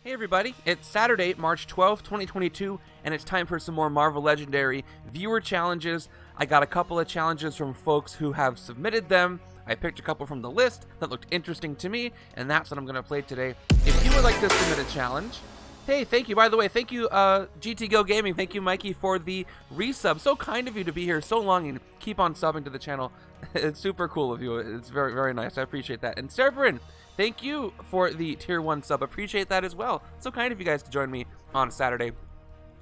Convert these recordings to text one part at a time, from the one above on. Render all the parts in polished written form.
Hey everybody, it's Saturday, March 12th, 2022, and it's time for some more Marvel Legendary viewer challenges. I got a couple of challenges from folks who have submitted them. I picked a couple from the list that looked interesting to me, and that's what I'm going to play today. If you would like to submit a challenge, hey, thank you, by the way, thank you, GT Go Gaming, thank you, Mikey, for the resub. So kind of you to be here so long and keep on subbing to the channel. It's super cool of you. It's very, very nice. I appreciate that. And Cerberin, thank you for the tier 1 sub. Appreciate that as well. So kind of you guys to join me on Saturday.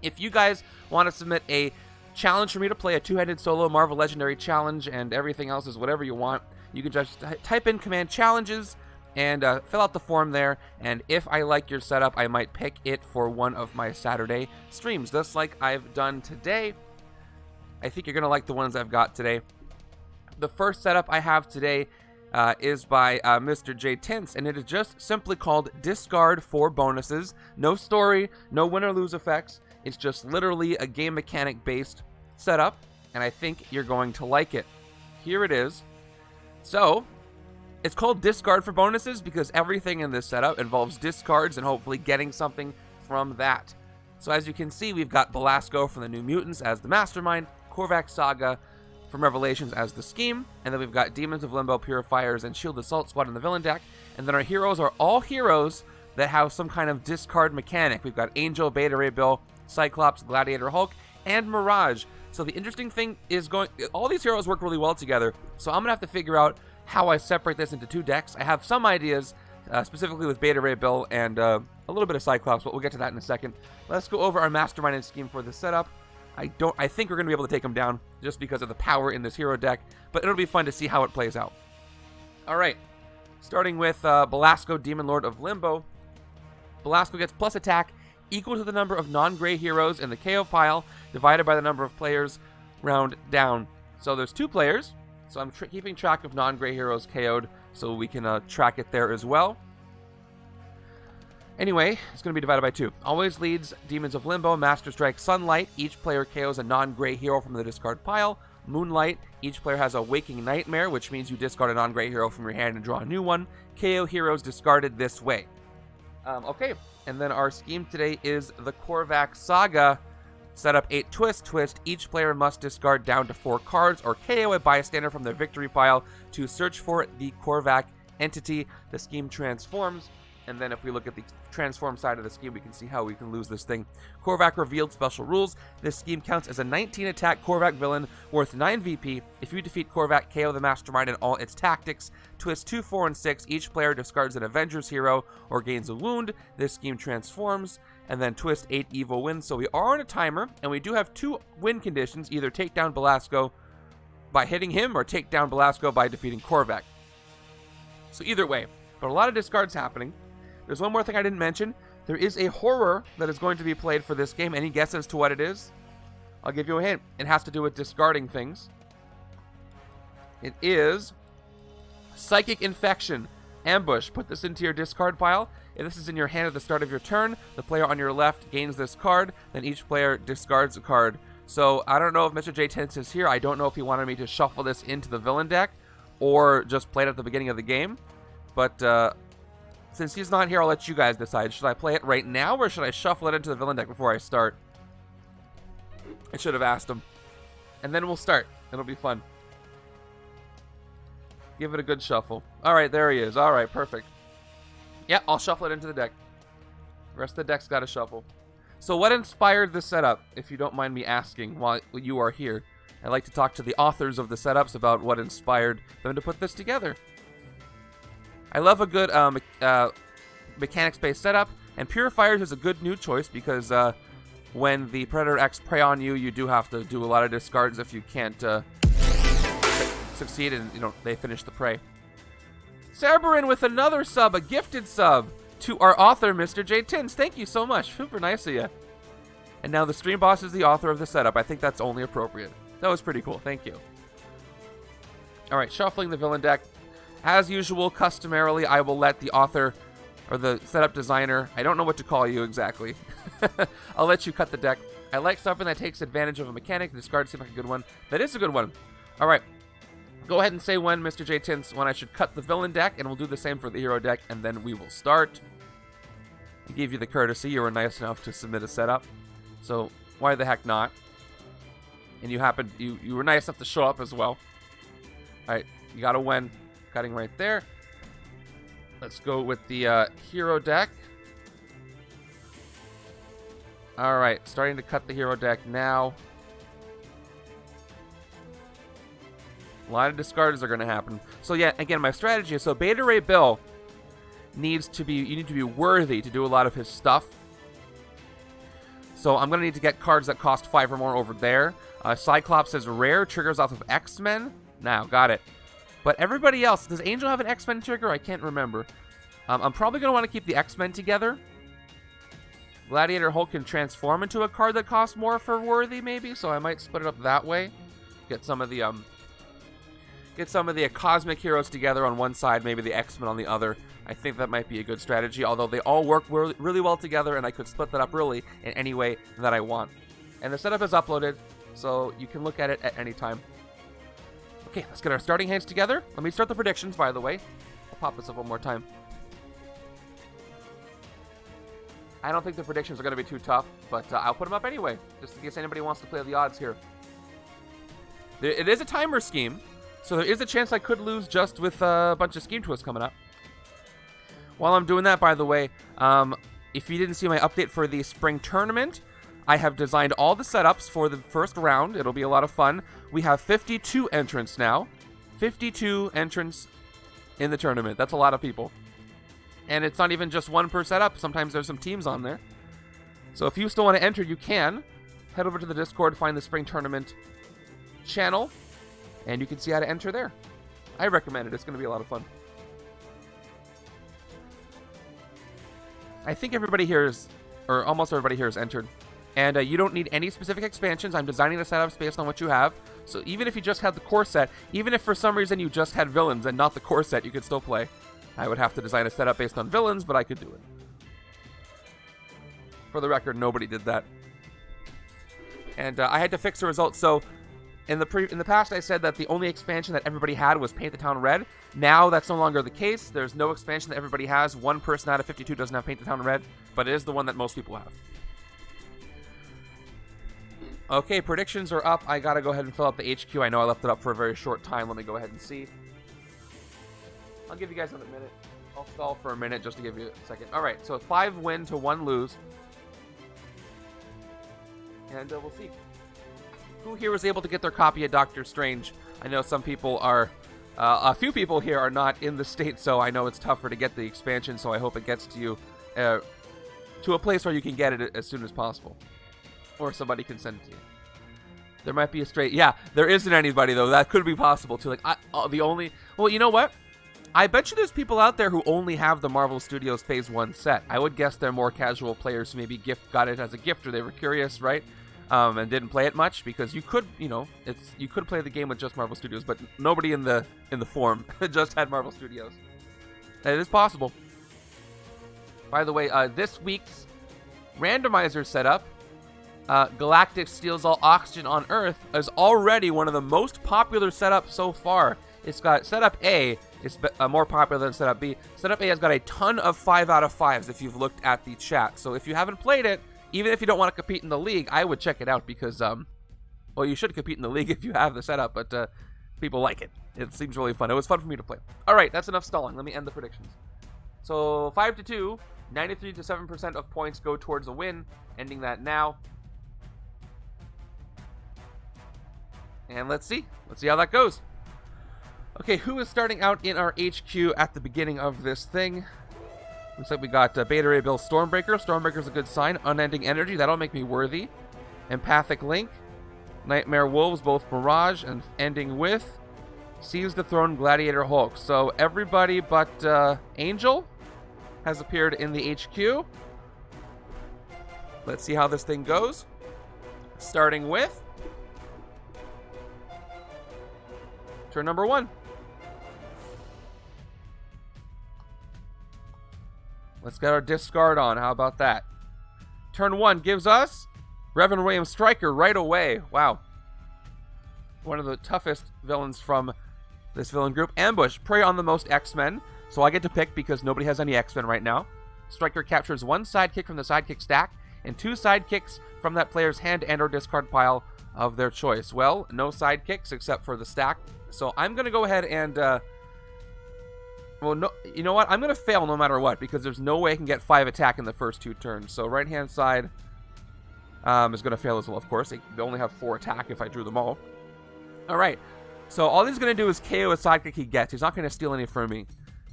If you guys want to submit a challenge for me to play, a two-handed solo Marvel Legendary challenge, and everything else is whatever you want, you can just type in command challenges and fill out the form there. And if I like your setup, I might pick it for one of my Saturday streams, just like I've done today. I think you're going to like the ones I've got today. The first setup I have today is by MrTince, and it is just simply called Discard for Bonuses. No story, no win or lose effects. It's just literally a game mechanic based setup, and I think you're going to like it. Here it is. So, it's called Discard for Bonuses because everything in this setup involves discards and hopefully getting something from that. So as you can see, we've got Belasco from the New Mutants as the Mastermind, Korvac Saga from Revelations as the Scheme, and then we've got Demons of Limbo, Purifiers, and S.H.I.E.L.D Assault Squad in the villain deck. And then our heroes are all heroes that have some kind of discard mechanic. We've got Angel, Beta Ray Bill, Cyclops, Gladiator, Hulk, and Mirage. So the interesting thing is all these heroes work really well together. So I'm going to have to figure out how I separate this into two decks. I have some ideas, specifically with Beta Ray Bill and a little bit of Cyclops, but we'll get to that in a second. Let's go over our Mastermind and Scheme for the setup. I think we're going to be able to take him down just because of the power in this hero deck, but it'll be fun to see how it plays out. All right, starting with Belasco, Demon Lord of Limbo. Belasco gets plus attack equal to the number of non-gray heroes in the KO pile divided by the number of players round down. So there's 2 players, so I'm keeping track of non-gray heroes KO'd so we can track it there as well. Anyway, it's going to be divided by 2. Always leads Demons of Limbo, Master Strike, Sunlight. Each player KOs a non-gray hero from the discard pile. Moonlight. Each player has a Waking Nightmare, which means you discard a non-gray hero from your hand and draw a new one. KO heroes discarded this way. Okay, and then our scheme today is the Korvac Saga. Set up 8 twist. Each player must discard down to 4 cards or KO a bystander from their victory pile to search for the Korvac entity. The scheme transforms. And then if we look at the transform side of the scheme, we can see how we can lose this thing. Korvac revealed special rules. This scheme counts as a 19 attack Korvac villain worth 9 VP. If you defeat Korvac, KO the Mastermind and all its tactics. Twist 2, 4, and 6. Each player discards an Avengers hero or gains a wound. This scheme transforms. And then twist 8 evil wins. So we are on a timer, and we do have 2 win conditions. Either take down Belasco by hitting him or take down Belasco by defeating Korvac. So either way, but a lot of discards happening. There's one more thing I didn't mention. There is a horror that is going to be played for this game. Any guesses to what it is? I'll give you a hint. It has to do with discarding things. It is Psychic Infection. Ambush. Put this into your discard pile. If this is in your hand at the start of your turn, the player on your left gains this card. Then each player discards a card. So I don't know if MrTince is here. I don't know if he wanted me to shuffle this into the villain deck or just play it at the beginning of the game. But since he's not here, I'll let you guys decide. Should I play it right now, or should I shuffle it into the villain deck before I start? I should have asked him. And then we'll start. It'll be fun. Give it a good shuffle. All right, there he is. All right, perfect. Yeah, I'll shuffle it into the deck. The rest of the deck's got to shuffle. So what inspired this setup, if you don't mind me asking while you are here? I like to talk to the authors of the setups about what inspired them to put this together. I love a good mechanics-based setup, and Purifiers is a good new choice because when the Predator X prey on you, you do have to do a lot of discards if you can't succeed and they finish the prey. Cerberin with another sub, a gifted sub to our author, MrTince. Thank you so much. Super nice of you. And now the stream boss is the author of the setup. I think that's only appropriate. That was pretty cool. Thank you. All right, shuffling the villain deck. As usual, customarily, I will let the author or the setup designer, I don't know what to call you exactly. I'll let you cut the deck. I like something that takes advantage of a mechanic. Discard seems like a good one. That is a good one. All right. Go ahead and say when, MrTince, when I should cut the villain deck, and we'll do the same for the hero deck, and then we will start. I gave you the courtesy. You were nice enough to submit a setup. So why the heck not? And you were nice enough to show up as well. Alright, you got a win. Cutting right there. Let's go with the hero deck. Alright, starting to cut the hero deck now. A lot of discards are going to happen. So yeah, again, my strategy is, so Beta Ray Bill needs to be, you need to be worthy to do a lot of his stuff. So I'm going to need to get cards that cost 5 or more over there. Cyclops is rare, triggers off of X-Men. Now, got it. But everybody else, does Angel have an X-Men trigger? I can't remember. I'm probably going to want to keep the X-Men together. Gladiator Hulk can transform into a card that costs more for worthy, maybe, so I might split it up that way. Get some of the cosmic heroes together on one side, maybe the X-Men on the other. I think that might be a good strategy, although they all work really well together, and I could split that up really in any way that I want. And the setup is uploaded, so you can look at it at any time. Okay, let's get our starting hands together. Let me start the predictions, by the way. I'll pop this up one more time. I don't think the predictions are going to be too tough, but I'll put them up anyway, just in case anybody wants to play the odds here. It is a timer scheme, so there is a chance I could lose just with a bunch of scheme twists coming up. While I'm doing that, by the way, if you didn't see my update for the spring tournament, I have designed all the setups for the first round. It'll be a lot of fun. We have 52 entrants now. 52 entrants in the tournament. That's a lot of people. And it's not even just one per setup. Sometimes there's some teams on there. So if you still want to enter, you can. Head over to the Discord, find the spring tournament channel, and you can see how to enter there. I recommend it. It's going to be a lot of fun. I think everybody here is, or almost everybody here is entered. And you don't need any specific expansions. I'm designing the setups based on what you have. So even if you just had the core set, even if for some reason you just had villains and not the core set, you could still play. I would have to design a setup based on villains, but I could do it. For the record, nobody did that. And I had to fix the results. So in the past, I said that the only expansion that everybody had was Paint the Town Red. Now that's no longer the case. There's no expansion that everybody has. One person out of 52 doesn't have Paint the Town Red, but it is the one that most people have. Okay, predictions are up. I gotta go ahead and fill up the HQ. I know I left it up for a very short time. Let me go ahead and see. I'll give you guys another minute. I'll stall for a minute just to give you a second. Alright, so 5 win to 1 lose. And we'll see. Who here was able to get their copy of Doctor Strange? I know some people are... a few people here are not in the state, so I know it's tougher to get the expansion, so I hope it gets to you to a place where you can get it as soon as possible. Or somebody can send it to you. There might be a straight... Yeah, there isn't anybody, though. That could be possible, too. Like, the only... Well, you know what? I bet you there's people out there who only have the Marvel Studios Phase 1 set. I would guess they're more casual players who maybe got it as a gift, or they were curious, right? And didn't play it much, because you could, you could play the game with just Marvel Studios, but nobody in the forum just had Marvel Studios. It is possible. By the way, this week's randomizer setup, Galactic steals all oxygen on Earth, is already one of the most popular setups so far. It's got setup A is more popular than setup B. Setup A has got a ton of 5 out of 5s if you've looked at the chat. So if you haven't played it, even if you don't want to compete in the league, I would check it out because, well, you should compete in the league if you have the setup, but people like it. It seems really fun. It was fun for me to play. All right, that's enough stalling. Let me end the predictions. So 5 to 2, 93 to 7% of points go towards a win. Ending that now. And let's see how that goes. Okay, who is starting out in our HQ at the beginning of this thing? Looks like we got Beta Ray Bill Stormbreaker. Stormbreaker's a good sign. Unending Energy, that'll make me worthy. Empathic Link. Nightmare Wolves, both Mirage, and ending with Seize the Throne Gladiator Hulk. So everybody but Angel has appeared in the HQ. Let's see how this thing goes. Starting with turn number 1. Let's get our discard on. How about that? Turn 1 gives us Reverend William Stryker right away. Wow. One of the toughest villains from this villain group. Ambush. Prey on the most X-Men. So I get to pick because nobody has any X-Men right now. Striker captures 1 sidekick from the sidekick stack and 2 sidekicks from that player's hand and or discard pile of their choice. Well, no sidekicks except for the stack. So I'm going to go ahead and... well, no, you know what? I'm going to fail no matter what, because there's no way I can get 5 attack in the first 2 turns. So right-hand side is going to fail as well, of course. They only have 4 attack if I drew them all. All right. So all he's going to do is KO a sidekick he gets. He's not going to steal any from me.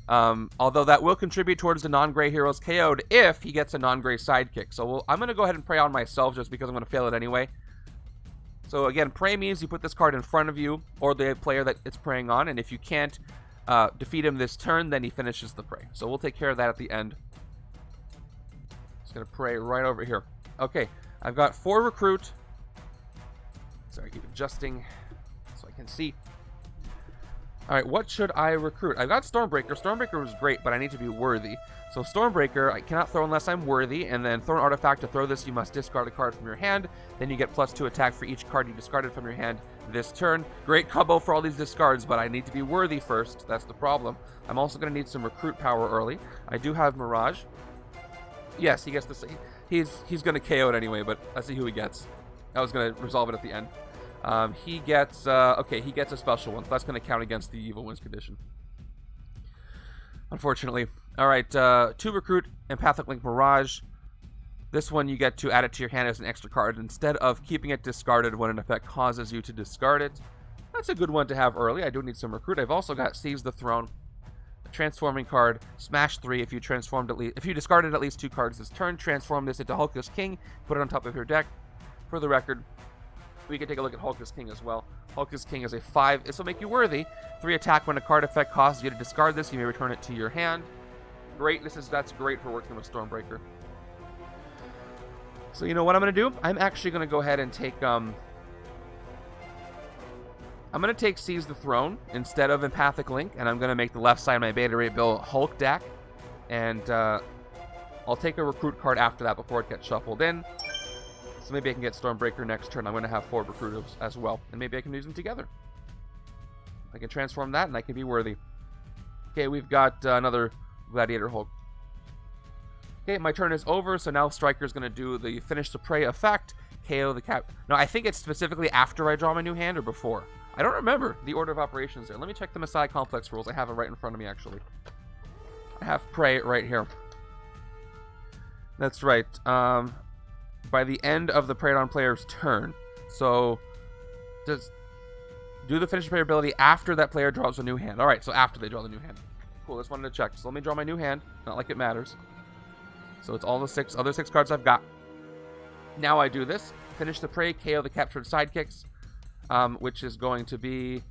Although that will contribute towards the non-gray heroes KO'd if he gets a non-gray sidekick. So I'm going to go ahead and prey on myself just because I'm going to fail it anyway. So again, prey means you put this card in front of you or the player that it's preying on. And if you can't defeat him this turn, then he finishes the prey. So we'll take care of that at the end. Just going to prey right over here. Okay, I've got 4 recruit. Sorry, keep adjusting so I can see. All right, what should I recruit? I've got Stormbreaker. Stormbreaker was great, but I need to be worthy. So Stormbreaker, I cannot throw unless I'm worthy, and then throw an artifact. To throw this, you must discard a card from your hand. Then you get +2 attack for each card you discarded from your hand this turn. Great combo for all these discards, but I need to be worthy first. That's the problem. I'm also going to need some recruit power early. I do have Mirage. Yes, he gets to say he's going to KO it anyway, but let's see who he gets. I was going to resolve it at the end. He gets he gets a special one, so that's going to count against the evil wins condition, unfortunately. All right, 2 recruit, Empathic Link Mirage. This one you get to add it to your hand as an extra card instead of keeping it discarded when an effect causes you to discard it. That's a good one to have early. I do need some recruit. I've also got Seize the Throne, a transforming card, smash 3 if you discarded at least 2 cards this turn. Transform this into Hulkus King, put it on top of your deck. For the record, we can take a look at Hulkus King as well. Hulkus King is a 5. This will make you worthy. 3 attack when a card effect causes you to discard this. You may return it to your hand. Great. That's great for working with Stormbreaker. So you know what I'm going to do? I'm actually going to go ahead and take... I'm going to take Seize the Throne instead of Empathic Link, and I'm going to make the left side of my Beta Ray Bill Hulk deck. And I'll take a recruit card after that before it gets shuffled in. So maybe I can get Stormbreaker next turn. I'm going to have 4 recruiters as well. And maybe I can use them together. I can transform that and I can be worthy. Okay, we've got another Gladiator Hulk. Okay, my turn is over. So now Striker's going to do the Finish the Prey effect. KO the cap. No, I think it's specifically after I draw my new hand or before. I don't remember the order of operations there. Let me check the Messiah Complex rules. I have it right in front of me, actually. I have Prey right here. That's right. By the end of the preyed on player's turn. So, do the Finish the Prey ability after that player draws a new hand. Alright, so after they draw the new hand. Cool, just wanted to check. So let me draw my new hand. Not like it matters. So it's all the other 6 cards I've got. Now I do this. Finish the Prey, KO the captured sidekicks. Which is going to be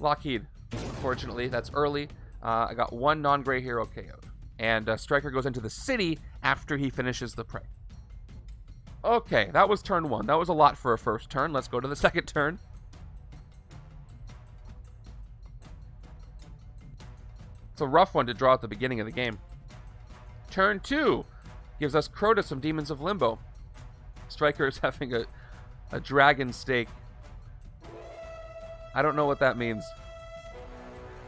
Lockheed. Unfortunately, that's early. I got 1 non-gray hero KO'd. And Striker goes into the city after he finishes the prey. Okay, that was turn 1. That was a lot for a first turn. Let's go to the second turn. It's a rough one to draw at the beginning of the game. Turn 2 gives us Crotus from Demons of Limbo. Striker is having a dragon stake. I don't know what that means.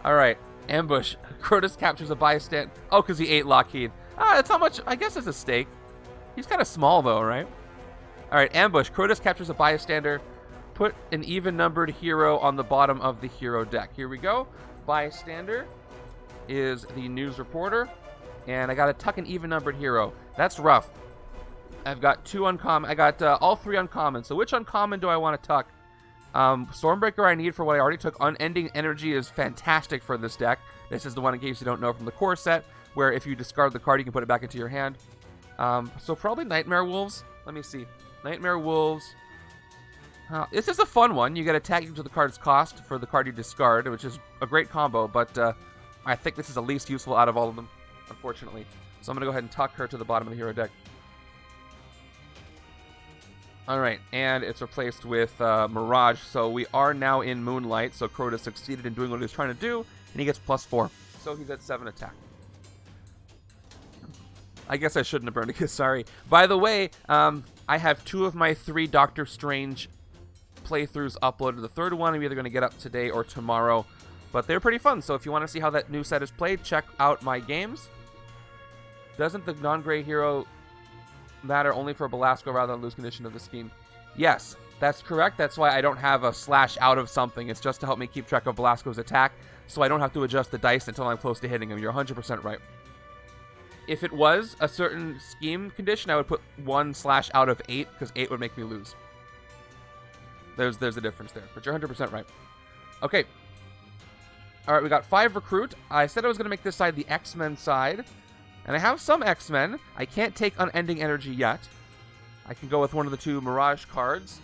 Alright, ambush. Crotus captures a bystander. Oh, because he ate Lockheed. That's not much. I guess it's a stake. He's kind of small, though, right? Alright, ambush. Crotus captures a bystander. Put an even-numbered hero on the bottom of the hero deck. Here we go. Bystander is the news reporter. And I got to tuck an even-numbered hero. That's rough. I've got 2 uncommon. I got all 3 uncommon. So which uncommon do I want to tuck? Stormbreaker I need for what I already took. Unending Energy is fantastic for this deck. This is the one, in case you don't know, from the core set, where if you discard the card, you can put it back into your hand. So probably Nightmare Wolves. Let me see. Nightmare Wolves. This is a fun one. You get attack equal to the card's cost for the card you discard, which is a great combo, but I think this is the least useful out of all of them, unfortunately. So I'm going to go ahead and tuck her to the bottom of the hero deck. Alright, and it's replaced with Mirage, so we are now in Moonlight, so Crotus succeeded in doing what he was trying to do, and he gets +4. So he's at 7 attack. I guess I shouldn't have burned a kiss, sorry. By the way, I have 2 of my 3 Doctor Strange playthroughs uploaded. The third one I'm either going to get up today or tomorrow, but they're pretty fun, so if you want to see how that new set is played, check out my games. Doesn't the non-gray hero matter only for Belasco rather than lose condition of the scheme? Yes, that's correct. That's why I don't have a slash out of something. It's just to help me keep track of Belasco's attack, so I don't have to adjust the dice until I'm close to hitting him. You're 100% right. If it was a certain scheme condition, I would put 1 slash out of 8, because 8 would make me lose. There's a difference there, but you're 100% right. Okay. Alright, we got 5 recruit. I said I was going to make this side the X-Men side. And I have some X-Men. I can't take Unending Energy yet. I can go with one of the 2 Mirage cards.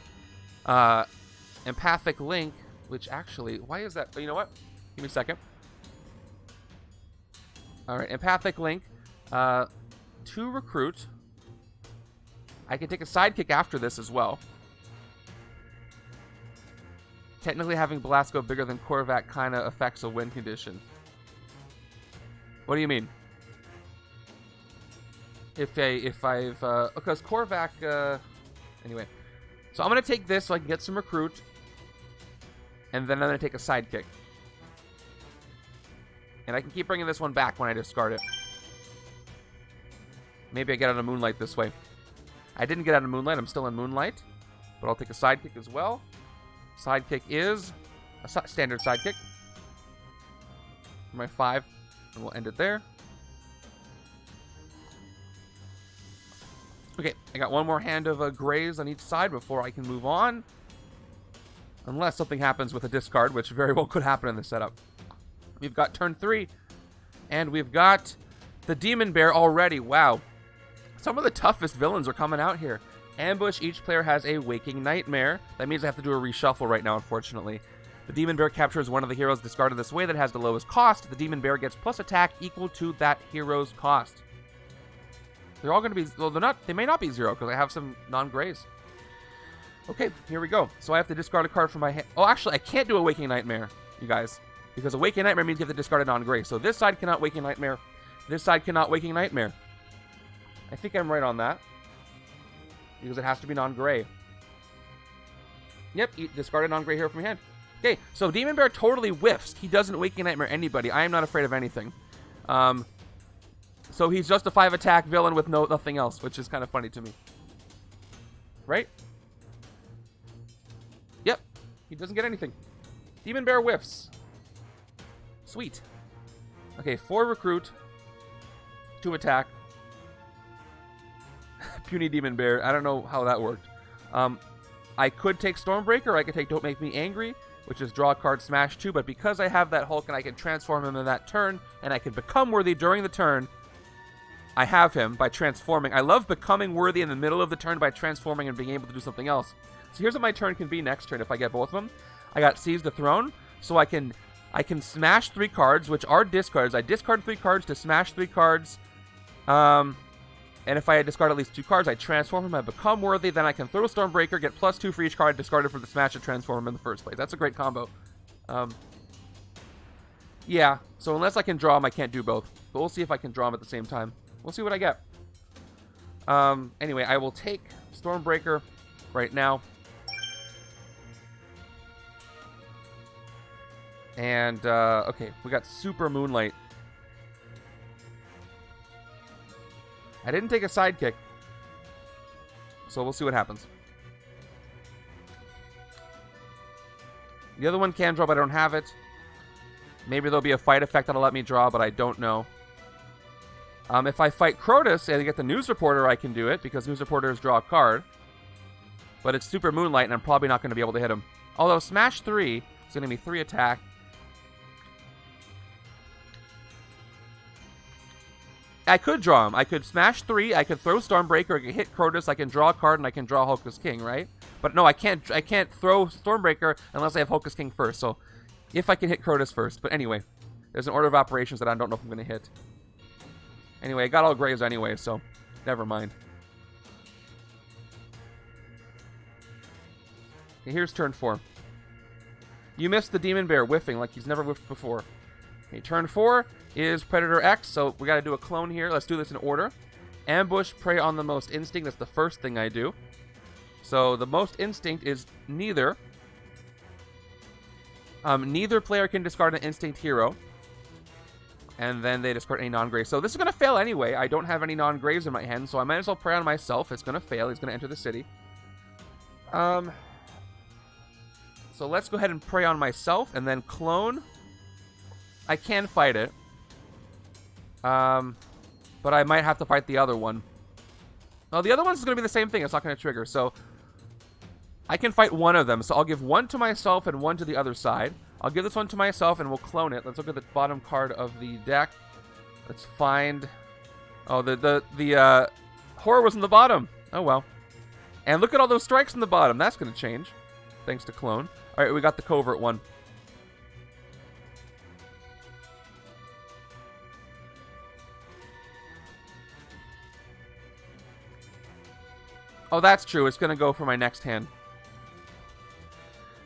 Empathic Link, which actually... Why is that? Oh, you know what? Give me a second. Alright, Empathic Link. 2 recruit. I can take a sidekick after this as well. Technically, having Belasco bigger than Korvac kind of affects a win condition. What do you mean? Because Korvac, anyway. So I'm going to take this so I can get some recruit. And then I'm going to take a sidekick. And I can keep bringing this one back when I discard it. Maybe I get out of Moonlight this way. I didn't get out of Moonlight. I'm still in Moonlight. But I'll take a sidekick as well. Sidekick is a standard sidekick. For my 5. And we'll end it there. Okay, I got one more hand of grays on each side before I can move on. Unless something happens with a discard, which very well could happen in this setup. We've got turn 3. And we've got the Demon Bear already. Wow. Some of the toughest villains are coming out here. Ambush, each player has a Waking Nightmare. That means I have to do a reshuffle right now, unfortunately. The Demon Bear captures one of the heroes discarded this way that has the lowest cost. The Demon Bear gets plus attack equal to that hero's cost. They're all going to be... Well, they may not be 0 because I have some non-grays. Okay, here we go. So I have to discard a card from my hand. Oh, actually, I can't do a Waking Nightmare, you guys. Because a Waking Nightmare means you have to discard a non-gray. So this side cannot Waking Nightmare. This side cannot Waking Nightmare. I think I'm right on that. Because it has to be non-gray. Yep, discard a non-gray hero from your hand. Okay, so Demon Bear totally whiffs. He doesn't Waking Nightmare anybody. I am not afraid of anything. So he's just a 5-attack villain with nothing else, which is kind of funny to me. Right? Yep, he doesn't get anything. Demon Bear whiffs. Sweet. Okay, 4 recruit. 2 attack. Puny Demon Bear. I don't know how that worked. I could take Stormbreaker, or I could take Don't Make Me Angry, which is draw a card, smash 2, but because I have that Hulk and I can transform him in that turn, and I can become worthy during the turn, I have him by transforming. I love becoming worthy in the middle of the turn by transforming and being able to do something else. So here's what my turn can be next turn if I get both of them. I got Seize the Throne, so I can smash 3 cards, which are discards. I discard 3 cards to smash 3 cards. And if I discard at least 2 cards, I transform him, I become worthy, then I can throw a Stormbreaker, get +2 for each card discarded for the smash and transform him in the first place. That's a great combo. Yeah, so unless I can draw him, I can't do both. But we'll see if I can draw him at the same time. We'll see what I get. Anyway, I will take Stormbreaker right now. And, okay, we got Super Moonlight. I didn't take a sidekick. So we'll see what happens. The other one can draw, but I don't have it. Maybe there'll be a fight effect that'll let me draw, but I don't know. If I fight Crotus and I get the News Reporter, I can do it, because News Reporters draw a card. But it's Super Moonlight, and I'm probably not going to be able to hit him. Although Smash 3 is going to be 3 attack. I could draw him. I could smash 3, I could throw Stormbreaker, I could hit Crotus, I can draw a card, and I can draw Hocus King, right? But no, I can't throw Stormbreaker unless I have Hocus King first, so if I can hit Crotus first. But anyway, there's an order of operations that I don't know if I'm going to hit. Anyway, I got all grays anyway, so never mind. Okay, here's turn 4. You missed the Demon Bear whiffing like he's never whiffed before. Okay, turn 4 is Predator X, so we got to do a clone here. Let's do this in order. Ambush, prey on the most instinct. That's the first thing I do. So the most instinct is neither. Neither player can discard an instinct hero. And then they discard any non-graves. So this is going to fail anyway. I don't have any non-graves in my hand, so I might as well prey on myself. It's going to fail. He's going to enter the city. So let's go ahead and prey on myself and then clone. I can fight it. But I might have to fight the other one. Well, the other one's going to be the same thing. It's not going to trigger. So I can fight one of them. So I'll give one to myself and one to the other side. I'll give this one to myself and we'll clone it. Let's look at the bottom card of the deck. Let's find... Oh, the horror was in the bottom. Oh, well. And look at all those strikes in the bottom. That's going to change. Thanks to clone. All right, we got the covert one. Oh, that's true. It's going to go for my next hand.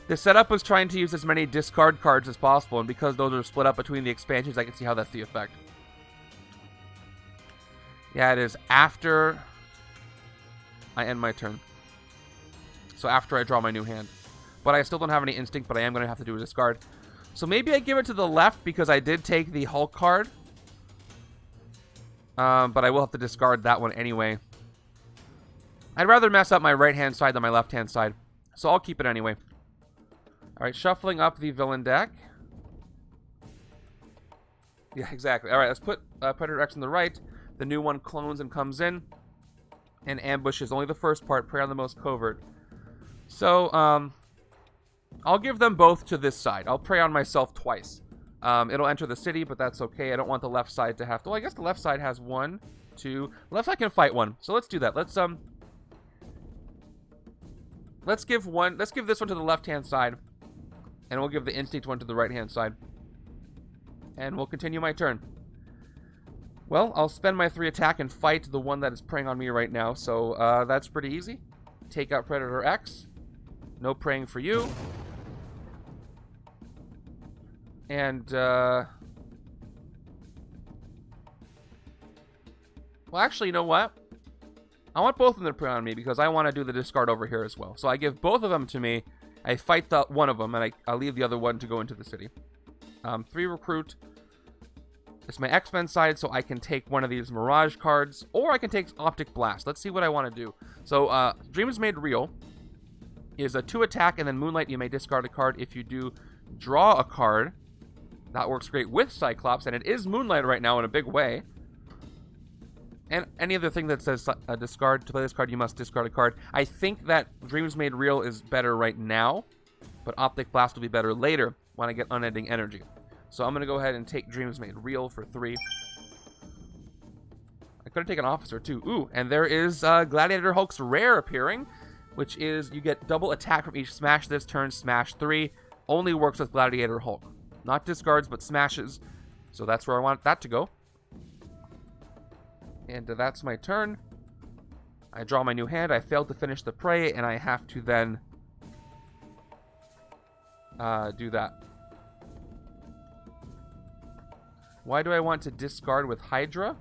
The setup was trying to use as many discard cards as possible, and because those are split up between the expansions, I can see how that's the effect. Yeah, it is after I end my turn. So after I draw my new hand. But I still don't have any instinct, but I am going to have to do a discard. So maybe I give it to the left because I did take the Hulk card. But I will have to discard that one anyway. I'd rather mess up my right-hand side than my left-hand side. So I'll keep it anyway. Alright, shuffling up the villain deck. Yeah, exactly. Alright, let's put Predator X on the right. The new one clones and comes in. And ambushes only the first part. Prey on the most covert. So, I'll give them both to this side. I'll prey on myself twice. It'll enter the city, but that's okay. I don't want the left side to have to... Well, I guess the left side has one, two... Left side can fight one. So let's do that. Let's give this one to the left-hand side. And we'll give the instinct one to the right-hand side. And we'll continue my turn. Well, I'll spend my 3 attack and fight the one that is preying on me right now. So, that's pretty easy. Take out Predator X. No preying for you. And, well, actually, you know what? I want both of them to prey on me because I want to do the discard over here as well. So I give both of them to me. I fight the one of them, and I'll leave the other one to go into the city. 3 recruit. It's my X-Men side, so I can take one of these Mirage cards, or I can take Optic Blast. Let's see what I want to do. So, Dreams Made Real is a 2 attack, and then Moonlight, you may discard a card. If you do draw a card, that works great with Cyclops, and it is Moonlight right now in a big way. And any other thing that says discard, to play this card, you must discard a card. I think that Dreams Made Real is better right now, but Optic Blast will be better later when I get Unending Energy. So I'm going to go ahead and take Dreams Made Real for 3. I could have taken Officer too. Ooh, and there is Gladiator Hulk's Rare appearing, which is you get double attack from each smash this turn, smash 3. Only works with Gladiator Hulk. Not discards, but smashes. So that's where I want that to go. And that's my turn. I draw my new hand. I failed to finish the prey, and I have to then do that. Why do I want to discard with Hydra?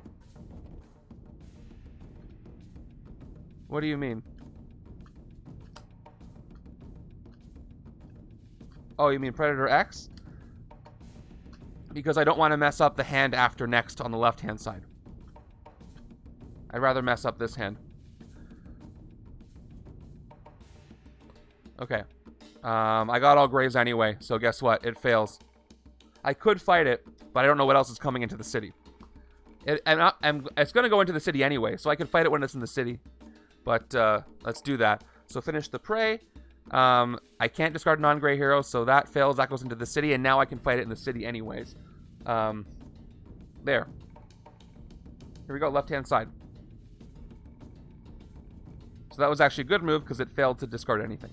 What do you mean? Oh, you mean Predator X? Because I don't want to mess up the hand after next on the left-hand side. I'd rather mess up this hand. Okay. I got all graves anyway, so guess what? It fails. I could fight it, but I don't know what else is coming into the city. It's going to go into the city anyway, so I can fight it when it's in the city. But let's do that. So finish the prey. I can't discard non-gray hero, so that fails. That goes into the city, and now I can fight it in the city anyways. There. Here we go, left-hand side. So that was actually a good move because it failed to discard anything.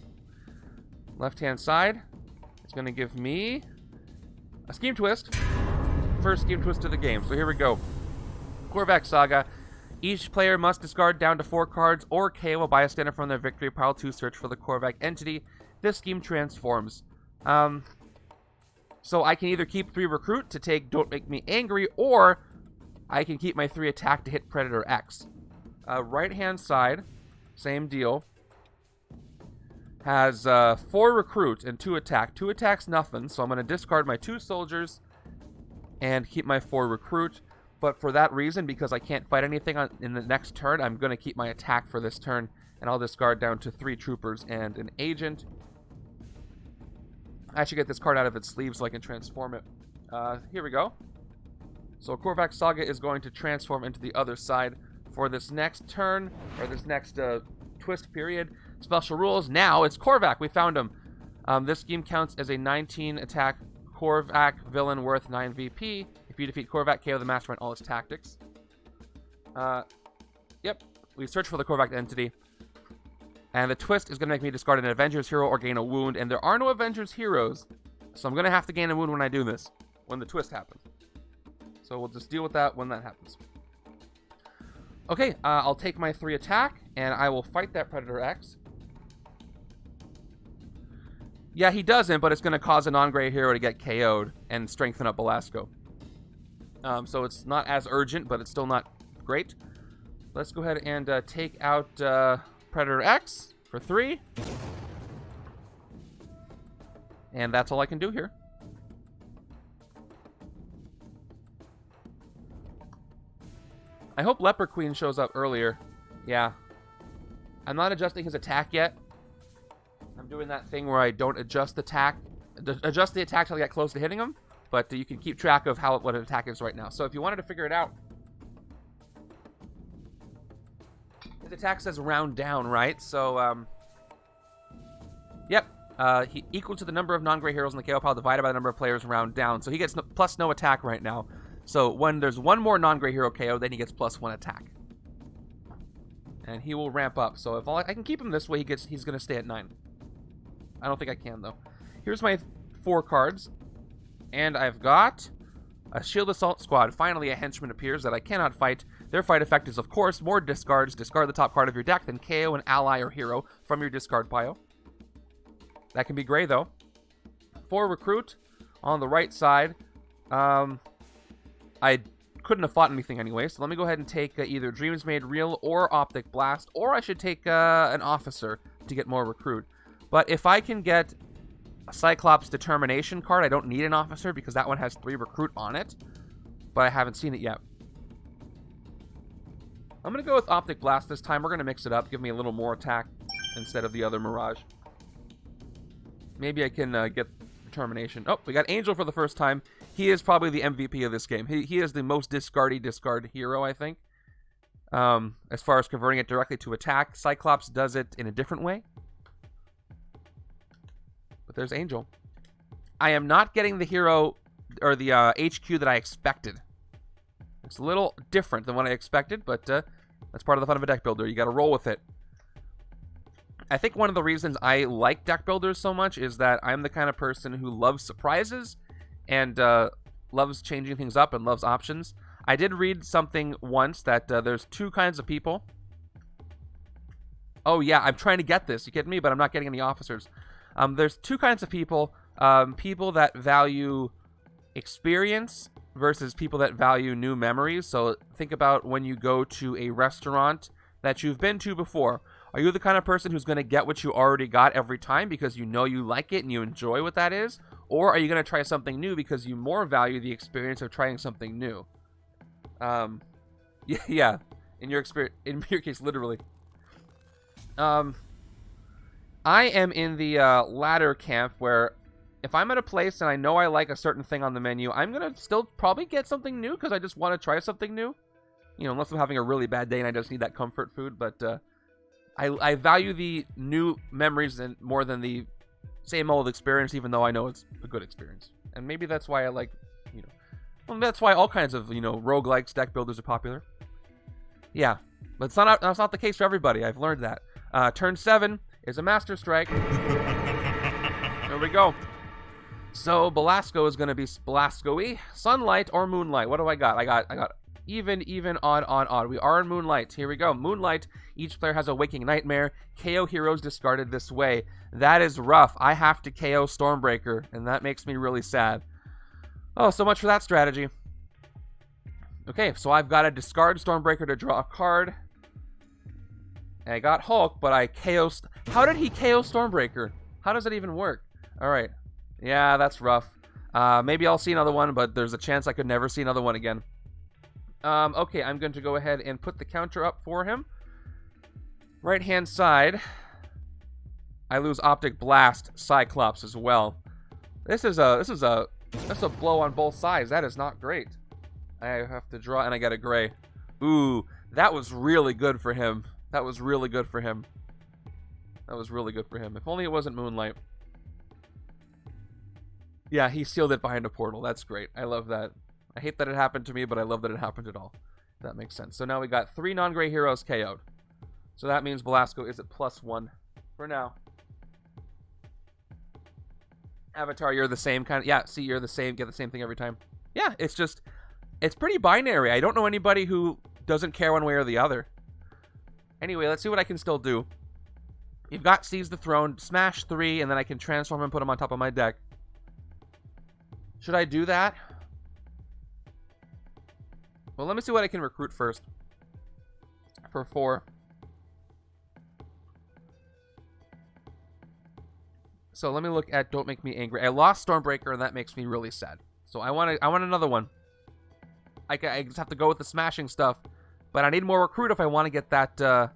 Left-hand side. It's going to give me a Scheme Twist. First Scheme Twist of the game. So here we go. Korvac Saga. Each player must discard down to 4 cards or KO a bystander from their victory pile to search for the Korvac entity. This scheme transforms. So I can either keep 3 recruit to take Don't Make Me Angry, or I can keep my 3 attack to hit Predator X. Right-hand side. Same deal. Has 4 recruit and 2 attack. 2 attacks, nothing. So I'm going to discard my 2 soldiers and keep my 4 recruit. But for that reason, because I can't fight anything in the next turn, I'm going to keep my attack for this turn, and I'll discard down to 3 troopers and an agent. I should get this card out of its sleeve so I can transform it. Here we go. So Korvac Saga is going to transform into the other side for this next turn, or this next twist period. Special rules. Now it's Korvac. We found him. This scheme counts as a 19 attack Korvac villain worth 9 VP. If you defeat Korvac, KO the Mastermind all its tactics. Yep. We search for the Korvac entity. And the twist is going to make me discard an Avengers hero or gain a wound. And there are no Avengers heroes. So I'm going to have to gain a wound when I do this. When the twist happens. So we'll just deal with that when that happens. Okay, I'll take my 3 attack. And I will fight that Predator X. Yeah, he doesn't, but it's going to cause a non-gray hero to get KO'd and strengthen up Belasco. So it's not as urgent, but it's still not great. Let's go ahead and take out Predator X for 3. And that's all I can do here. I hope Leper Queen shows up earlier. Yeah. I'm not adjusting his attack yet. I'm doing that thing where I don't adjust the attack till I get close to hitting him. But you can keep track of what an attack is right now. So if you wanted to figure it out, his attack says round down, right? So, yep. He equal to the number of non-gray heroes in the KO pile divided by the number of players round down. So he gets plus no attack right now. So when there's one more non-gray hero KO, then he gets plus 1 attack. And he will ramp up. So if I can keep him this way, he's going to stay at 9. I don't think I can, though. Here's my 4 cards. And I've got a S.H.I.E.L.D. Assault Squad. Finally, a henchman appears that I cannot fight. Their fight effect is, of course, more discards. Discard the top card of your deck, then KO an ally or hero from your discard pile. That can be gray, though. 4 recruit on the right side. I couldn't have fought anything anyway, so let me go ahead and take either Dreams Made Real or Optic Blast, or I should take an Officer to get more recruit. But if I can get a Cyclops Determination card, I don't need an Officer because that one has 3 recruit on it, but I haven't seen it yet. I'm going to go with Optic Blast this time. We're going to mix it up, give me a little more attack instead of the other Mirage. Maybe I can get Determination. Oh, we got Angel for the first time. He is probably the MVP of this game. He is the most discard hero, I think. As far as converting it directly to attack. Cyclops does it in a different way. But there's Angel. I am not getting the hero or the HQ that I expected. It's a little different than what I expected, but that's part of the fun of a deck builder. You got to roll with it. I think one of the reasons I like deck builders so much is that I'm the kind of person who loves surprises and loves changing things up and loves options. I did read something once that there's 2 kinds of people. Oh yeah, I'm trying to get this. You kidding me? But I'm not getting any officers. There's 2 kinds of people. People that value experience versus people that value new memories. So think about when you go to a restaurant that you've been to before. Are you the kind of person who's going to get what you already got every time because you know you like it and you enjoy what that is? Or are you going to try something new because you more value the experience of trying something new? Yeah. In your case, literally. I am in the latter camp where if I'm at a place and I know I like a certain thing on the menu, I'm going to still probably get something new because I just want to try something new. You know, unless I'm having a really bad day and I just need that comfort food. But I value the new memories more than the same old experience, even though I know it's a good experience. And maybe that's why I like, that's why all kinds of, roguelikes, deck builders are popular. Yeah, but that's not the case for everybody. I've learned that. Turn 7 is a Master Strike. There we go. So Belasco is going to be Belasco-y, Sunlight, or Moonlight. What do I got? I got even, odd. We are in Moonlight. Here we go. Moonlight. Each player has a Waking Nightmare. KO heroes discarded this way. That is rough. I have to KO Stormbreaker, and that makes me really sad. Oh, so much for that strategy. Okay, so I've got to discard Stormbreaker to draw a card. And I got Hulk, but I KO... How did he KO Stormbreaker? How does it even work? Alright. Yeah, that's rough. Maybe I'll see another one, but there's a chance I could never see another one again. Okay, I'm going to go ahead and put the counter up for him. Right-hand side, I lose Optic Blast, Cyclops as well. That's a blow on both sides. That is not great. I have to draw, and I get a gray. Ooh, that was really good for him. That was really good for him. That was really good for him. If only it wasn't Moonlight. Yeah, he sealed it behind a portal. That's great. I love that. I hate that it happened to me, but I love that it happened at all. That makes sense. So now we got 3 non-gray heroes KO'd. So that means Belasco is at +1 for now. Avatar, you're the same kind of... Yeah, see, you're the same. Get the same thing every time. Yeah, it's just... It's pretty binary. I don't know anybody who doesn't care one way or the other. Anyway, let's see what I can still do. You've got Seize the Throne, smash 3, and then I can transform and put him on top of my deck. Should I do that? Well, let me see what I can recruit first. For 4. So let me look at Don't Make Me Angry. I lost Stormbreaker, and that makes me really sad. So I want another one. I just have to go with the smashing stuff. But I need more recruit if I want to get that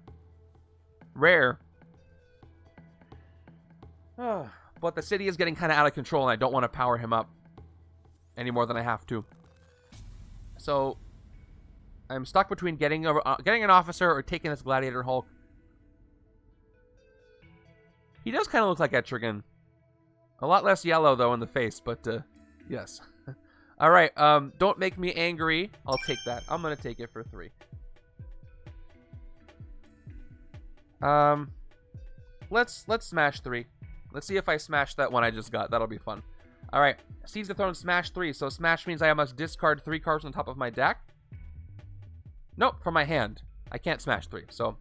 rare. But the city is getting kind of out of control, and I don't want to power him up any more than I have to. So I'm stuck between getting an officer or taking this Gladiator Hulk. He does kind of look like Etrigan. A lot less yellow, though, in the face, but yes. All right, Don't Make Me Angry. I'll take that. I'm going to take it for 3. Let's smash 3. Let's see if I smash that one I just got. That'll be fun. All right, Seize the Throne, smash 3. So smash means I must discard 3 cards on top of my deck. Nope, from my hand. I can't smash 3, so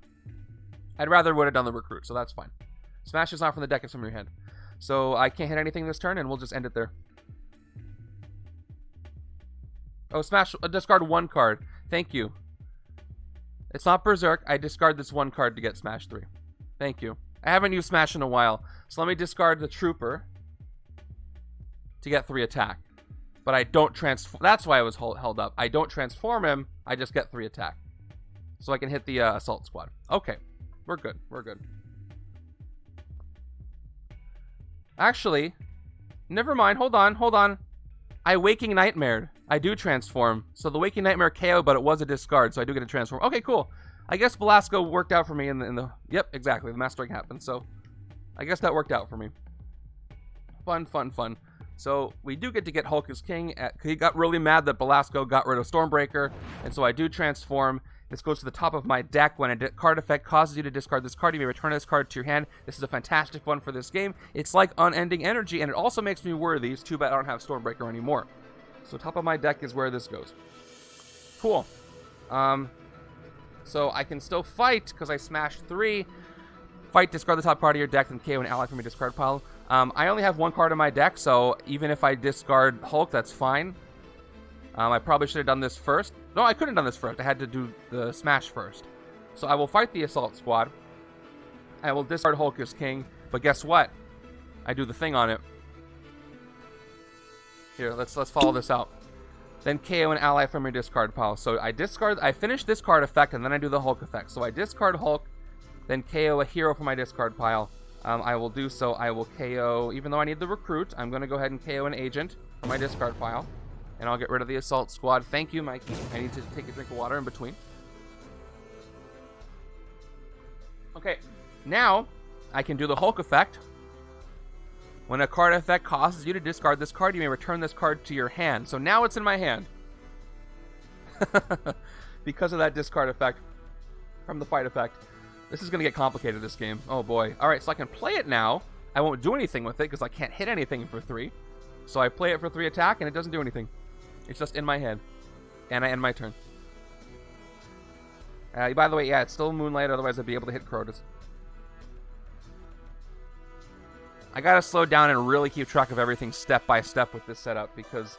I'd rather would have done the recruit, so that's fine. Smash is not from the deck, it's from your hand. So I can't hit anything this turn, and we'll just end it there. Oh, smash, discard 1 card. Thank you. It's not Berserk. I discard this 1 card to get smash 3. Thank you. I haven't used smash in a while, so let me discard the Trooper to get 3 attack. But I don't transform. That's why I was held up. I don't transform him. I just get 3 attack. So I can hit the Assault Squad. Okay. We're good. We're good. Actually, never mind. Hold on. Hold on. I Waking Nightmared. I do transform. So the Waking Nightmare KO, but it was a discard, so I do get to transform. Okay, cool. I guess Belasco worked out for me in the... Yep, exactly. The mastering happened, so I guess that worked out for me. Fun, fun, fun. So we do get to get Hulk as king. He got really mad that Belasco got rid of Stormbreaker, and so I do transform. This goes to the top of my deck. When a card effect causes you to discard this card, you may return this card to your hand. This is a fantastic one for this game. It's like Unending Energy, and it also makes me worthy. It's too bad I don't have Stormbreaker anymore. So top of my deck is where this goes. Cool. So I can still fight because I smashed 3. Fight, discard the top card of your deck, and KO an ally from your discard pile. I only have 1 card in my deck, so even if I discard Hulk, that's fine. I probably should have done this first. No, I couldn't have done this first. I had to do the smash first. So I will fight the Assault Squad. I will discard Hulk as king, but guess what? I do the thing on it. Here, let's follow this out. Then KO an ally from your discard pile. So I finish this card effect, and then I do the Hulk effect. So I discard Hulk, then KO a hero from my discard pile. I will do so. I will KO, even though I need the recruit, I'm going to go ahead and KO an agent from my discard pile. And I'll get rid of the Assault Squad. Thank you, Mikey. I need to take a drink of water in between. Okay, now I can do the Hulk effect. When a card effect causes you to discard this card, you may return this card to your hand. So now it's in my hand. Because of that discard effect from the fight effect. This is going to get complicated, this game. Oh boy. Alright, so I can play it now. I won't do anything with it because I can't hit anything for 3. So I play it for 3 attack and it doesn't do anything. It's just in my hand. And I end my turn. By the way, yeah, it's still Moonlight, otherwise I'd be able to hit Crotus. I gotta slow down and really keep track of everything step by step with this setup because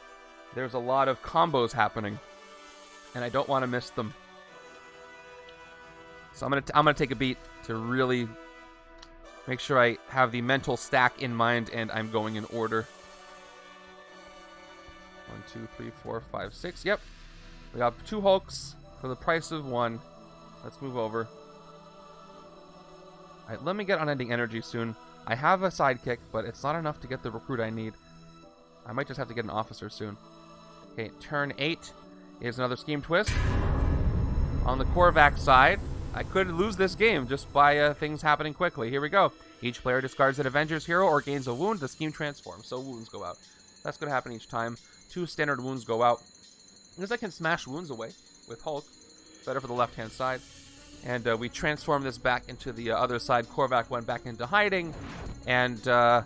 there's a lot of combos happening. And I don't want to miss them. So I'm gonna take a beat to really make sure I have the mental stack in mind and I'm going in order. 1, 2, 3, 4, 5, 6. Yep. We got 2 Hulks for the price of 1. Let's move over. Alright, let me get Unending Energy soon. I have a sidekick, but it's not enough to get the recruit I need. I might just have to get an officer soon. Okay, turn 8 is another Scheme Twist. On the Korvac side, I could lose this game just by things happening quickly. Here we go. Each player discards an Avengers hero or gains a wound. The scheme transforms, so wounds go out. That's going to happen each time. 2 standard wounds go out. Because I can smash wounds away with Hulk. Better for the left-hand side. And we transform this back into the other side. Korvac went back into hiding. And the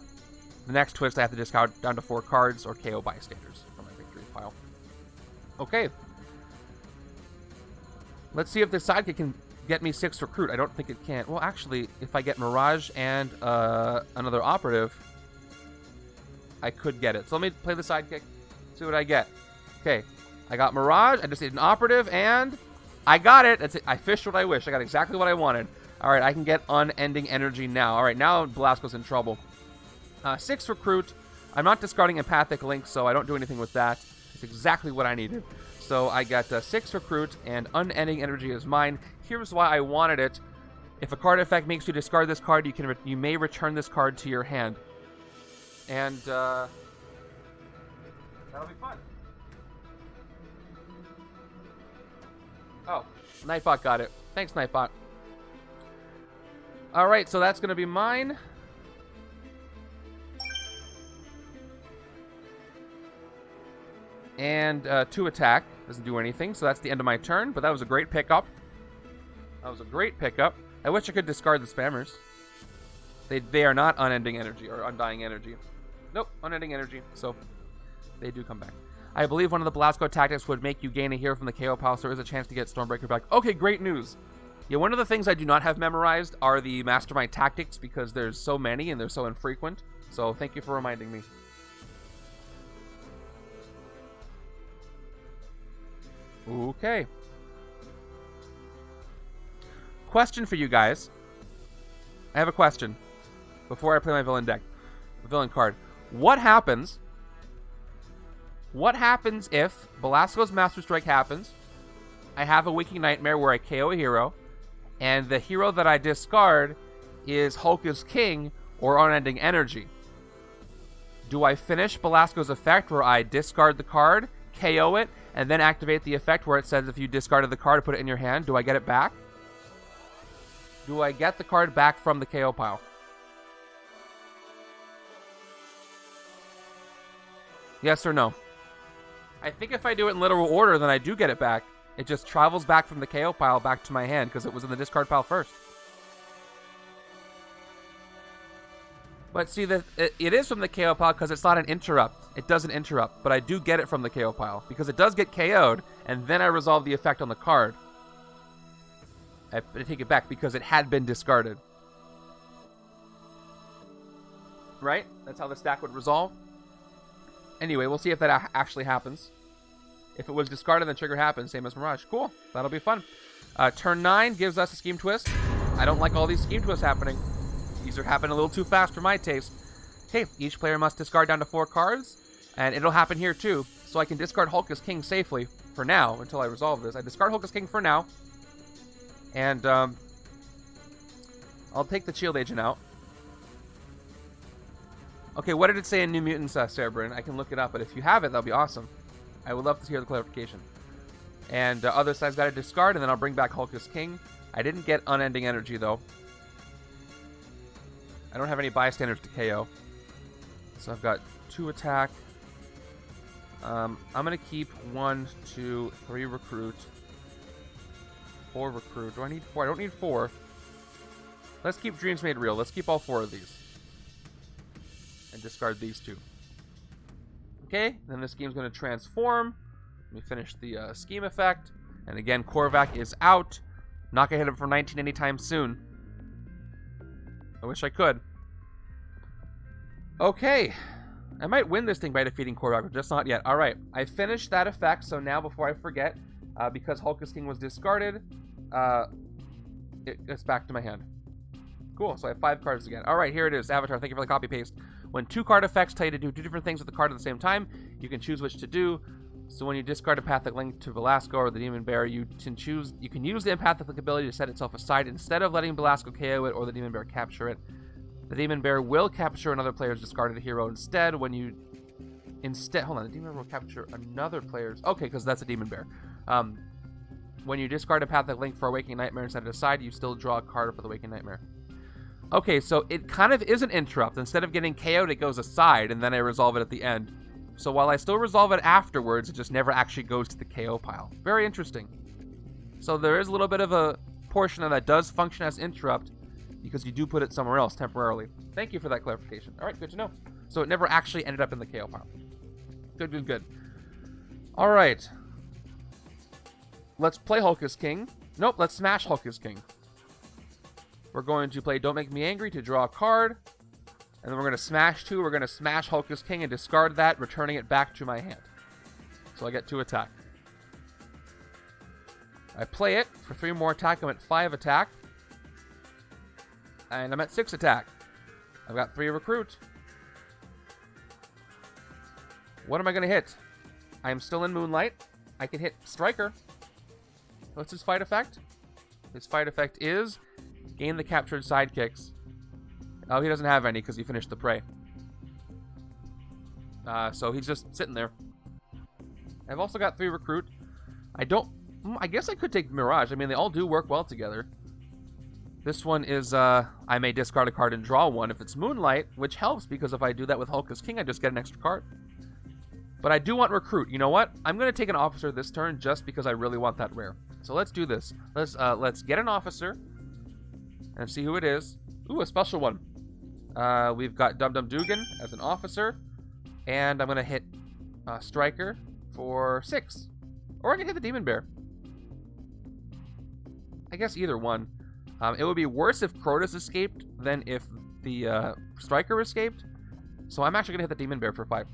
next twist, I have to discard down to 4 cards or KO bystanders from my victory pile. Okay. Let's see if this sidekick can get me 6 recruit. I don't think it can. Well, actually, if I get Mirage and another operative, I could get it. So let me play the sidekick, see what I get. Okay, I got Mirage. I just need an operative, and I got it. That's it. I fished what I wish. I got exactly what I wanted. All right, I can get Unending Energy now. All right, now Belasco's in trouble. 6 recruit. I'm not discarding Empathic Link, so I don't do anything with that. It's exactly what I needed. So I got 6 recruit, and Unending Energy is mine. Here's why I wanted it. If a card effect makes you discard this card, you may return this card to your hand. And that'll be fun. Oh, Nightbot got it. Thanks, Nightbot. All right, so that's going to be mine. And 2 attack. Doesn't do anything, so that's the end of my turn. But that was a great pickup. That was a great pickup. I wish I could discard the spammers. They are not Unending Energy or Undying Energy. Nope, Unending Energy. So they do come back. I believe one of the Belasco tactics would make you gain a hero from the KO pile, so there is a chance to get Stormbreaker back. Okay, great news. Yeah, one of the things I do not have memorized are the Mastermind tactics because there's so many and they're so infrequent. So thank you for reminding me. Okay. Question for you guys. I have a question before I play my villain deck. The villain card. What happens if Belasco's Master Strike happens, I have a Waking Nightmare where I KO a hero, and the hero that I discard is Hulk is King or Unending Energy? Do I finish Belasco's effect where I discard the card, KO it, and then activate the effect where it says if you discarded the card, put it in your hand? Do I get it back? Do I get the card back from the KO pile? Yes or no? I think if I do it in literal order, then I do get it back. It just travels back from the KO pile back to my hand because it was in the discard pile first. But see, it is from the KO pile because it's not an interrupt. It doesn't interrupt, but I do get it from the KO pile because it does get KO'd, and then I resolve the effect on the card. I take it back because it had been discarded. Right? That's how the stack would resolve. Anyway, we'll see if that actually happens. If it was discarded, then trigger happens, same as Mirage. Cool. That'll be fun. Turn 9 gives us a Scheme Twist. I don't like all these Scheme Twists happening. These are happening a little too fast for my taste. Okay, each player must discard down to 4 cards, and it'll happen here too. So I can discard Hulk as King safely for now until I resolve this. I discard Hulk as King for now, and I'll take the Shield Agent out. Okay, what did it say in New Mutants, Cerebrin? I can look it up, but if you have it, that'll be awesome. I would love to hear the clarification. And other side's got to discard, and then I'll bring back Hulk as King. I didn't get Unending Energy, though. I don't have any bystanders to KO. So I've got 2 attack. I'm going to keep 1, 2, 3 recruit. 4 recruit. Do I need 4? I don't need 4. Let's keep Dreams Made Real. Let's keep all 4 of these. And discard these 2. Okay, then the scheme's going to transform. Let me finish the scheme effect. And again, Korvac is out. Not going to hit him for 19 anytime soon. I wish I could. Okay. I might win this thing by defeating Korvac, but just not yet. Alright, I finished that effect, so now before I forget, because Hulk is King was discarded, it's back to my hand. Cool, so I have 5 cards again. Alright, here it is. Avatar, thank you for the copy-paste. When 2 card effects tell you to do 2 different things with the card at the same time, you can choose which to do. So when you discard Empathic Link to Belasco or the Demon Bear, you can use the Empathic Link ability to set itself aside instead of letting Belasco KO it or the Demon Bear capture it. The Demon Bear will capture another player's discarded hero instead. Hold on, the Demon Bear will capture another player's... Okay, because that's a Demon Bear. When you discard Empathic Link for a Waking Nightmare and set it aside, you still draw a card for the Waking Nightmare. Okay, so it kind of is an interrupt. Instead of getting KO'd, it goes aside, and then I resolve it at the end. So while I still resolve it afterwards, it just never actually goes to the KO pile. Very interesting. So there is a little bit of a portion of that does function as interrupt, because you do put it somewhere else temporarily. Thank you for that clarification. All right, good to know. So it never actually ended up in the KO pile. Good, good, good. All right. Let's play Hulk is King. Nope, let's smash Hulk is King. We're going to play Don't Make Me Angry to draw a card. And then we're going to smash 2. We're going to smash Hulk is King and discard that, returning it back to my hand. So I get 2 attack. I play it for 3 more attack. I'm at 5 attack. And I'm at 6 attack. I've got 3 recruit. What am I going to hit? I'm still in Moonlight. I can hit Striker. What's his fight effect? His fight effect is gain the captured sidekicks. Oh, he doesn't have any because he finished the prey. So he's just sitting there. I've also got 3 recruit. I guess I could take Mirage. I mean, they all do work well together. This one is, I may discard a card and draw one if it's Moonlight, which helps because if I do that with Hulk is King, I just get an extra card. But I do want recruit. You know what? I'm going to take an officer this turn just because I really want that rare. So let's do this. Let's get an officer and see who it is. Ooh, a special one. We've got Dum Dum Dugan as an officer, and I'm going to hit Striker for 6. Or I can hit the Demon Bear. I guess either one. It would be worse if Crotus escaped than if the Striker escaped. So I'm actually going to hit the Demon Bear for 5.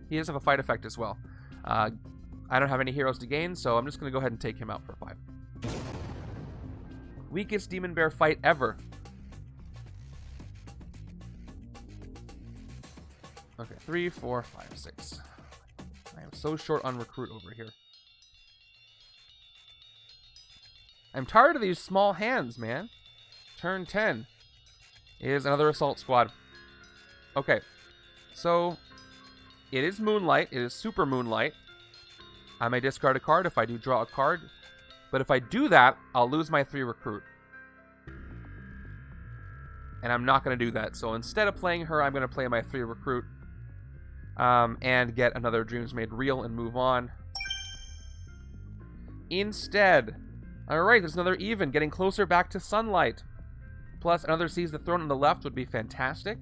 He does have a fight effect as well. I don't have any heroes to gain, so I'm just going to go ahead and take him out for 5. Weakest Demon Bear fight ever. Okay, 3, 4, 5, 6. I am so short on recruit over here. I'm tired of these small hands, man. Turn 10 is another assault squad. Okay, so it is Moonlight. It is Super Moonlight. I may discard a card if I do draw a card. But if I do that, I'll lose my 3 recruit. And I'm not going to do that. So instead of playing her, I'm going to play my 3 recruit. And get another Dreams Made Real and move on. Instead, alright, there's another even, getting closer back to Sunlight. Plus, another Seize the Throne on the left would be fantastic.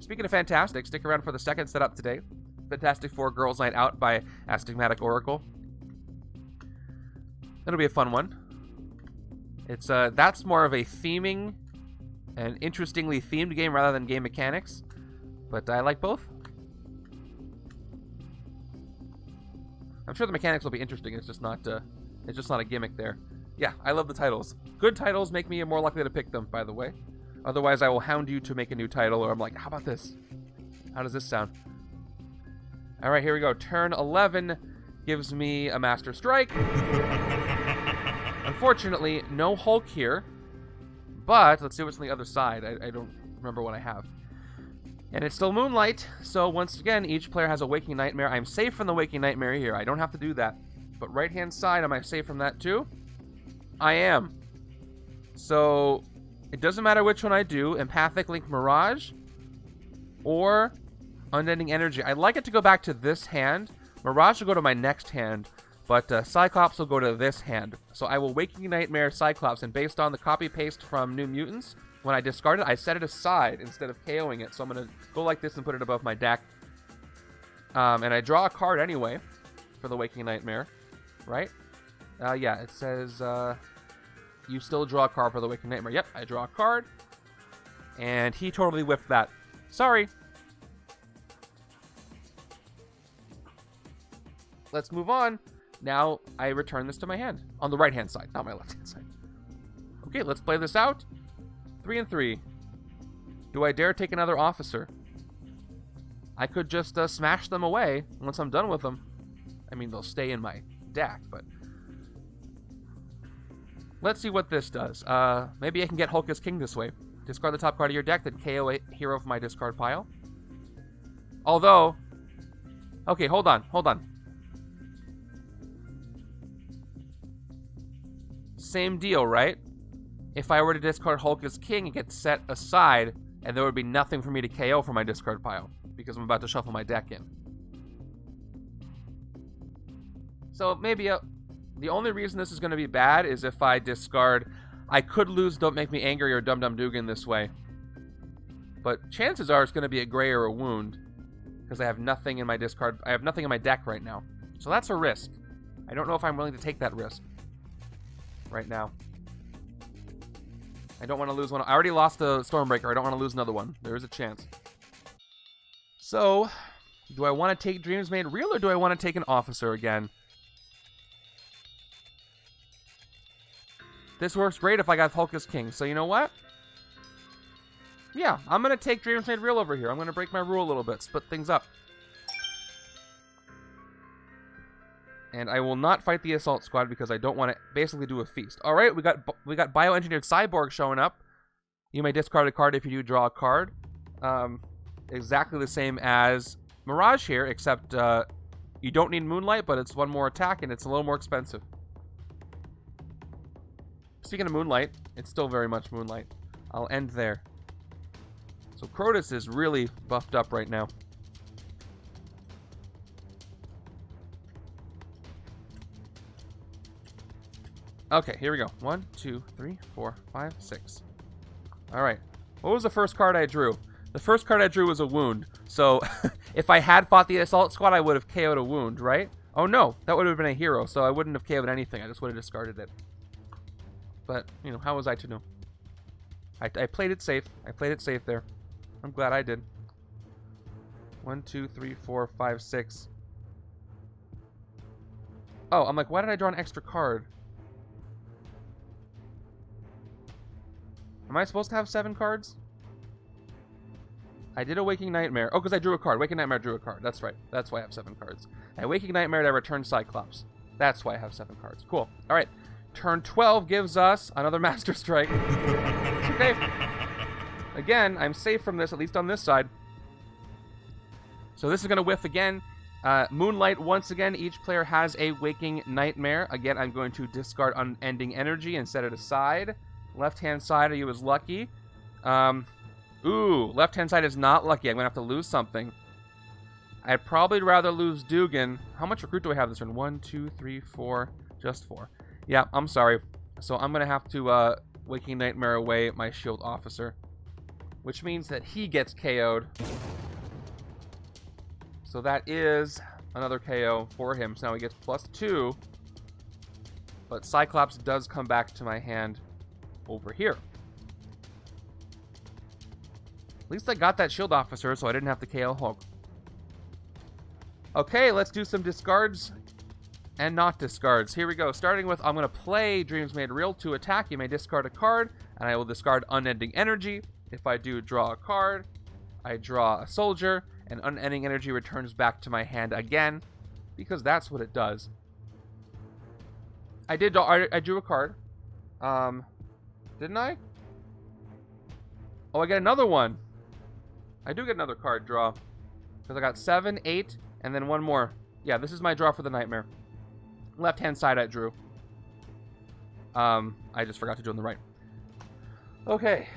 Speaking of fantastic, stick around for the second setup today. Fantastic Four Girls Night Out by Astigmatic Oracle. That'll be a fun one. It's that's more of a theming and interestingly themed game rather than game mechanics. But I like both. I'm sure the mechanics will be interesting. It's just not a gimmick there. Yeah, I love the titles. Good titles make me more likely to pick them, by the way. Otherwise, I will hound you to make a new title, or I'm like, how about this? How does this sound? All right, here we go. Turn 11 gives me a Master Strike. Unfortunately, no Hulk here. But let's see what's on the other side. I don't remember what I have. And it's still Moonlight, so once again, each player has a Waking Nightmare. I'm safe from the Waking Nightmare here. I don't have to do that. But right-hand side, am I safe from that too? I am. So, it doesn't matter which one I do. Empathic Link Mirage or Unending Energy. I'd like it to go back to this hand. Mirage will go to my next hand, but Cyclops will go to this hand. So I will Waking Nightmare Cyclops, and based on the copy-paste from New Mutants, when I discard it, I set it aside instead of KOing it. So I'm going to go like this and put it above my deck. And I draw a card anyway for the Waking Nightmare, right? Yeah, it says you still draw a card for the Waking Nightmare. Yep, I draw a card. And he totally whiffed that. Sorry. Let's move on. Now I return this to my hand. On the right-hand side, not my left-hand side. Okay, let's play this out. 3 and 3. Do I dare take another officer? I could just smash them away once I'm done with them. I mean, they'll stay in my deck, but... Let's see what this does. Maybe I can get Hulkus King this way. Discard the top card of your deck, then KO a hero from my discard pile. Although... Okay, hold on. Same deal, right? If I were to discard Hulkus King, it gets set aside, and there would be nothing for me to KO from my discard pile, because I'm about to shuffle my deck in. So maybe the only reason this is going to be bad is if I discard... I could lose Don't Make Me Angry or Dum Dum Dugan this way. But chances are it's going to be a Gray or a Wound, because I have nothing in my discard... I have nothing in my deck right now. So that's a risk. I don't know if I'm willing to take that risk right now. I don't want to lose one. I already lost a Stormbreaker. I don't want to lose another one. There is a chance. So, do I want to take Dreams Made Real, or do I want to take an Officer again? This works great if I got Hulkus King. So you know what? Yeah, I'm going to take Dreams Made Real over here. I'm going to break my rule a little bit. Split things up. And I will not fight the Assault Squad because I don't want to basically do a feast. Alright, we got Bioengineered Cyborg showing up. You may discard a card if you do draw a card. Exactly the same as Mirage here, except you don't need Moonlight, but it's one more attack and it's a little more expensive. Speaking of Moonlight, it's still very much Moonlight. I'll end there. So Crotus is really buffed up right now. Okay, here we go. 1, 2, 3, 4, 5, 6. Alright. What was the first card I drew? The first card I drew was a Wound. So, if I had fought the Assault Squad, I would have KO'd a Wound, right? Oh no, that would have been a hero, so I wouldn't have KO'd anything. I just would have discarded it. But, you know, how was I to know? I played it safe. I played it safe there. I'm glad I did. 1, 2, 3, 4, 5, 6. Oh, I'm like, why did I draw an extra card? Am I supposed to have 7 cards? I did a Waking Nightmare. Oh, because I drew a card. Waking Nightmare drew a card. That's right. That's why I have 7 cards. I Waking Nightmare, I return Cyclops. That's why I have 7 cards. Cool. All right. Turn 12 gives us another Master Strike. Okay. Again, I'm safe from this, at least on this side. So this is going to whiff again. Moonlight, once again, each player has a Waking Nightmare. Again, I'm going to discard Unending Energy and set it aside. Left-hand side of you is lucky. Ooh, left-hand side is not lucky. I'm going to have to lose something. I'd probably rather lose Dugan. How much recruit do I have this turn? 1, 2, 3, 4. Just 4. Yeah, I'm sorry. So I'm going to have to Waking Nightmare away my shield officer. Which means that he gets KO'd. So that is another KO for him. So now he gets +2. But Cyclops does come back to my hand over here. At least I got that shield officer, so I didn't have to KO Hulk. Okay, let's do some discards and not discards. Here we go. Starting with, I'm going to play Dreams Made Real to attack. You may discard a card, and I will discard Unending Energy. If I do draw a card, I draw a soldier, and Unending Energy returns back to my hand again, because that's what it does. I drew a card. Didn't I? Oh, I get another one. I do get another card draw. Because I got 7, 8, and then one more. Yeah, this is my draw for the Nightmare. Left-hand side I drew. I just forgot to do on the right. Okay.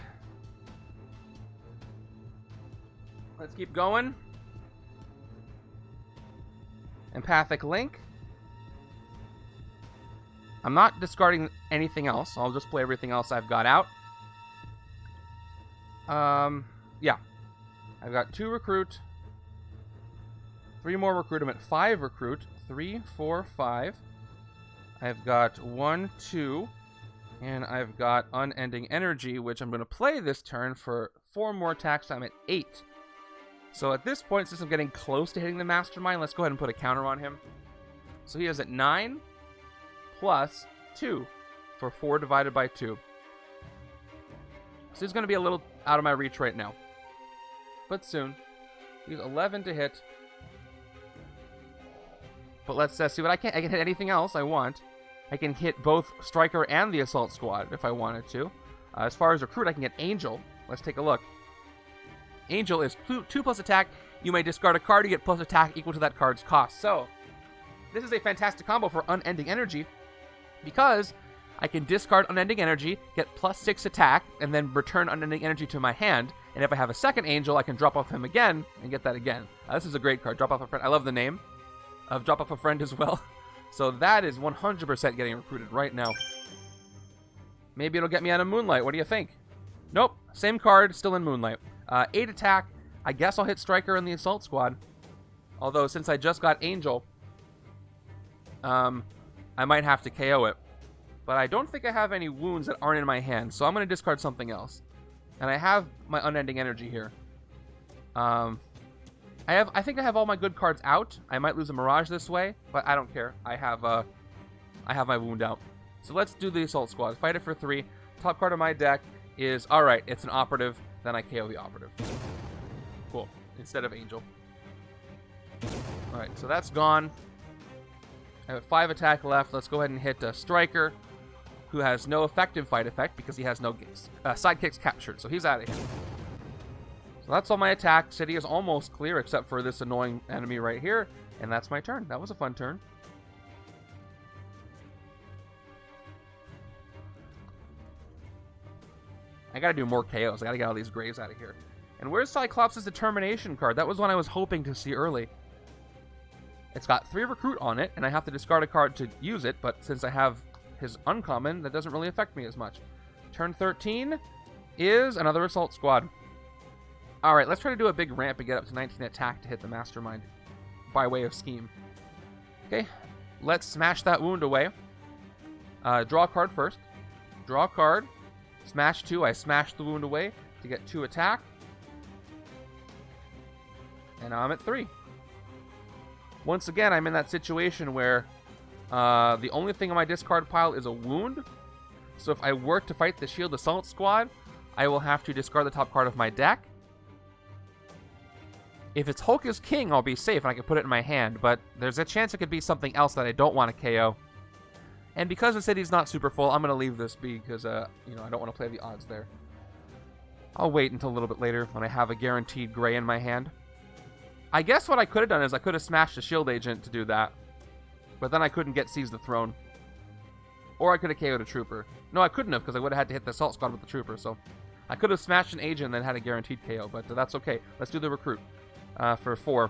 Let's keep going. Empathic Link. I'm not discarding anything else. I'll just play everything else I've got out. Yeah. I've got 2 recruit. 3 more recruit. I'm at 5 recruit. 3, 4, 5. I've got 1, 2. And I've got Unending Energy, which I'm going to play this turn for 4 more attacks. I'm at 8. So at this point, since I'm getting close to hitting the Mastermind, let's go ahead and put a counter on him. So he is at 9 plus 2 for 4 divided by 2. So he's going to be a little out of my reach right now. but soon. Use 11 to hit. But let's see what I can hit anything else I want. I can hit both Striker and the Assault Squad if I wanted to. As far as Recruit, I can get Angel. Let's take a look. Angel is 2 plus attack. You may discard a card to get plus attack equal to that card's cost. So, this is a fantastic combo for Unending Energy because I can discard Unending Energy, get plus 6 attack, and then return Unending Energy to my hand. And if I have a second Angel, I can drop off him again and get that again. This is a great card. Drop off a friend. I love the name of Drop Off a Friend as well. So that is 100% getting recruited right now. Maybe it'll get me out of Moonlight. What do you think? Nope. Same card, still in Moonlight. 8 attack. I guess I'll hit Striker in the Assault Squad. Although, since I just got Angel, I might have to KO it. But I don't think I have any wounds that aren't in my hand, so I'm going to discard something else. And I have my Unending Energy here. I think I have all my good cards out. I might lose a Mirage this way, but I don't care. I have my wound out. So let's do the Assault Squad. Fight it for 3. Top card of my deck is, alright, it's an Operative. Then I KO the Operative. Cool. Instead of Angel. Alright, so that's gone. I have 5 attack left. Let's go ahead and hit Striker, who has no effective fight effect because he has no sidekicks captured. So he's out of here. So that's all my attack. City is almost clear except for this annoying enemy right here. And that's my turn. That was a fun turn. I gotta do more KOs. I gotta get all these Graves out of here. And where's Cyclops' Determination card? That was one I was hoping to see early. It's got 3 Recruit on it, and I have to discard a card to use it, but since I have his uncommon, that doesn't really affect me as much. Turn 13 is another Assault Squad. Alright, let's try to do a big ramp and get up to 19 attack to hit the Mastermind by way of scheme. Okay, let's smash that wound away. Draw a card first. Draw a card. Smash 2. I smash the wound away to get 2 attack. And now I'm at 3. Once again, I'm in that situation where the only thing on my discard pile is a wound. So if I were to fight the S.H.I.E.L.D. Assault Squad, I will have to discard the top card of my deck. If it's Hulk is King, I'll be safe and I can put it in my hand, but there's a chance it could be something else that I don't want to KO. And because the city's not super full, I'm going to leave this be because, I don't want to play the odds there. I'll wait until a little bit later when I have a guaranteed gray in my hand. I guess what I could have done is I could have smashed a S.H.I.E.L.D. agent to do that, but then I couldn't get Seize the Throne. Or I could have KO'd a Trooper. No, I couldn't have because I would have had to hit the Assault Squad with the Trooper, so I could have smashed an agent and then had a guaranteed KO, but that's okay. Let's do the Recruit for 4.